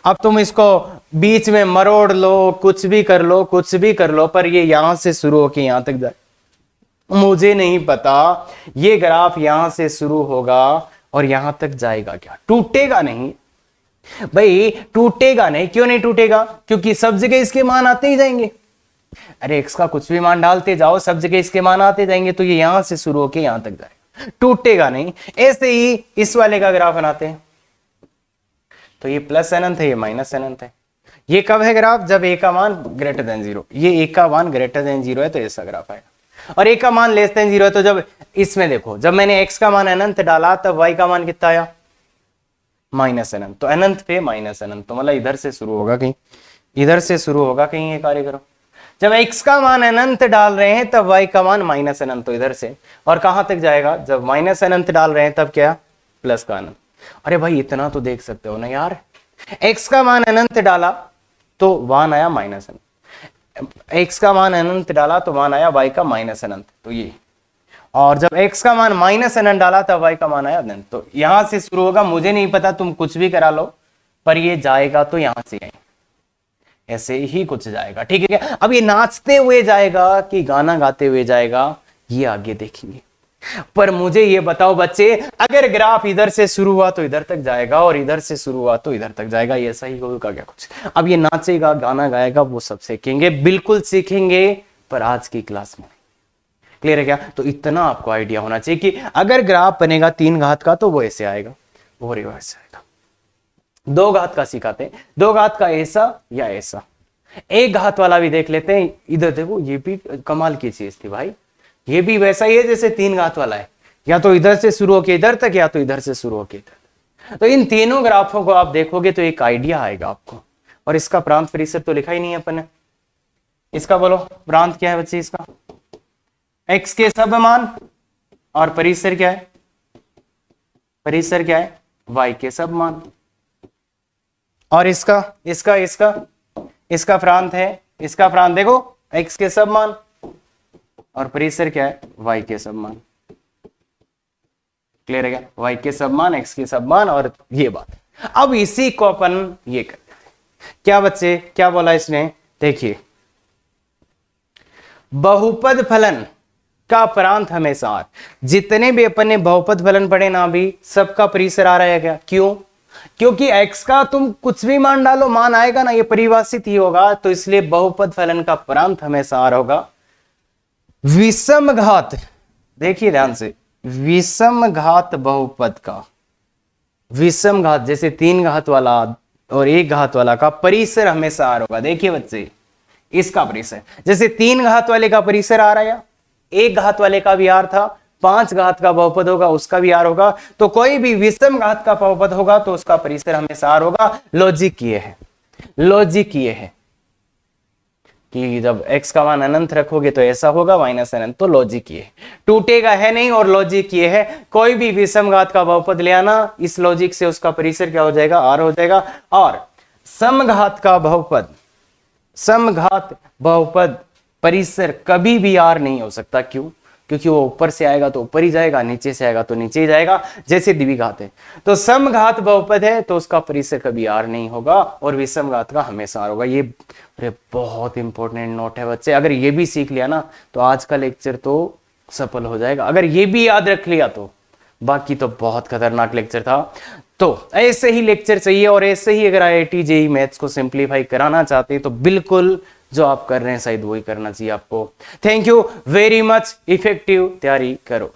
अब तुम इसको बीच में मरोड़ लो, कुछ भी कर लो, कुछ भी कर लो, पर ये यहां से शुरू होके यहां तक जाए, मुझे नहीं पता। ये ग्राफ यहां से शुरू होगा और यहां तक जाएगा, क्या टूटेगा नहीं भाई, टूटेगा नहीं। क्यों नहीं टूटेगा, क्योंकि सब जगह इसके मान आते ही जाएंगे। अरे x का कुछ भी मान डालते जाओ, सब जगह इसके मान आते जाएंगे, तो ये यहां से शुरू होके यहां तक जाएगा, टूटेगा नहीं। ऐसे ही इस वाले का ग्राफ बनाते हैं, तो ये प्लस अनंत है, ये माइनस अनंत है। ये कब है ग्राफ, जब a का मान ग्रेटर देन 0, ये a का मान ग्रेटर देन 0 है तो ऐसा ग्राफ आएगा। और a का मान लेस देन 0 है, तो जब इसमें देखो, जब मैंने x का मान अनंत डाला तब y का मान कितना आया, माइनस अनंत। तो अनंत पे माइनस अनंत, तो मतलब इधर से शुरू होगा कहीं, इधर से शुरू होगा कहीं ये कार्य करो। जब x का मान अनंत डाल रहे हैं तब y का मान माइनस अनंत, तो इधर से, और कहां तक जाएगा, जब माइनस अनंत डाल रहे हैं तब क्या, प्लस का अनंत। अरे भाई इतना तो देख सकते हो ना यार, x का मान अनंत डाला तो 1 आया माइनस अनंत, x का मान अनंत डाला तो 1 आया y का माइनस अनंत, तो ये। और जब x का मान माइनस अनंत डाला तब y का मान आया अनंत। तो यहां से शुरू होगा, मुझे नहीं पता, तुम कुछ भी करा लो, पर ये जाएगा तो यहां से आए, ऐसे ही कुछ जाएगा, ठीक है क्या। अब ये नाचते हुए जाएगा कि गाना गाते हुए जाएगा, ये आगे देखेंगे। पर मुझे ये बताओ बच्चे, अगर ग्राफ इधर से शुरू हुआ तो इधर तक जाएगा, और इधर से शुरू हुआ तो इधर तक जाएगा, ये ऐसा ही होगा क्या कुछ। अब ये नाचेगा, गाना गाएगा, वो सब सीखेंगे, बिल्कुल सीखेंगे, पर आज की क्लास में। क्लियर है क्या। तो इतना आपको आइडिया होना चाहिए कि अगर ग्राफ बनेगा 3 घात का तो वो ऐसे आएगा, वो रिवर्स आएगा। 2 घात का सिखाते हैं, 2 घात का ऐसा या ऐसा। 1 घात वाला भी देख लेते हैं, इधर देखो, ये भी कमाल की चीज थी भाई, ये भी वैसा ही है जैसे 3 घात वाला है, या तो इधर से शुरू होके इधर तक, या तो इधर से शुरू होके इधर। तो इन तीनों ग्राफों को आप देखोगे तो एक आइडिया आएगा आपको। और इसका प्रांत परिसर तो लिखा ही नहीं है अपन ने, इसका बोलो प्रांत क्या है बच्चे, इसका x के सब मान, और परिसर क्या है, परिसर क्या है, y के सब मान। और इसका इसका इसका इसका प्रांत है, इसका प्रांत देखो x के सब मान, और परिसर क्या है, y के सब मान। क्लियर है क्या, y के सब मान, x के सब मान, और ये बात। अब इसी को अपन ये करते हैं, क्या बच्चे, क्या बोला इसने, देखिए बहुपद फलन का प्रांत हमेशा, जितने भी अपन ने बहुपद फलन पढ़े ना अभी, सबका परिसर आ रहा है क्या, क्यों, क्योंकि x का तुम कुछ भी मान डालो, मान आएगा ना, ये परिभाषित ही होगा, तो इसलिए बहुपद फलन का प्रांत हमेशा आ रहा होगा। विषम घात, देखिए ध्यान से, विषम घात बहुपद का, विषम घात जैसे 3 घात वाला और 1 घात वाला का परिसर हमेशा आ रहा होगा। देखिए बच्चे, इसका परिसर जैसे 3 घात वाले का परिसर आ रहा है, 1 घात वाले का भी आर था, 5 घात का बहुपद होगा उसका भी आर होगा, तो कोई भी विषम घात का बहुपद होगा तो उसका परिसर हमेशा आर होगा। लॉजिक ये है, लॉजिक ये है। कि जब x का मान अनंत रखोगे तो ऐसा होगा, माइनस अनंत, तो लॉजिक ये टूटेगा है नहीं, और लॉजिक ये है कोई भी विषम घात का बहुपद ले आना, इस लॉजिक से उसका परिसर क्या हो जाएगा, r हो जाएगा। और समघात का बहुपद, समघात बहुपद परिसर कभी भी r नहीं हो सकता। क्यों? क्योंकि वो ऊपर से आएगा तो ऊपर ही जाएगा, नीचे से आएगा तो नीचे ही जाएगा, जैसे द्विघात है। तो समघात बहुपद है तो उसका परिसर कभी r नहीं होगा, और विषम घात का हमेशा r होगा। ये अरे बहुत इंपॉर्टेंट नोट है बच्चे, अगर ये भी सीख लिया ना तो आज का लेक्चर तो सफल हो जाएगा। अगर ये भी याद रख लिया तो बाकी तो बहुत खतरनाक लेक्चर था। तो ऐसे ही लेक्चर चाहिए, और ऐसे ही अगर IIT JEE मैथ्स को सिंप्लीफाई कराना चाहते हैं तो बिल्कुल जो आप कर रहे हैं शायद वही करना चाहिए आपको। Thank you very much. Effective तैयारी करो।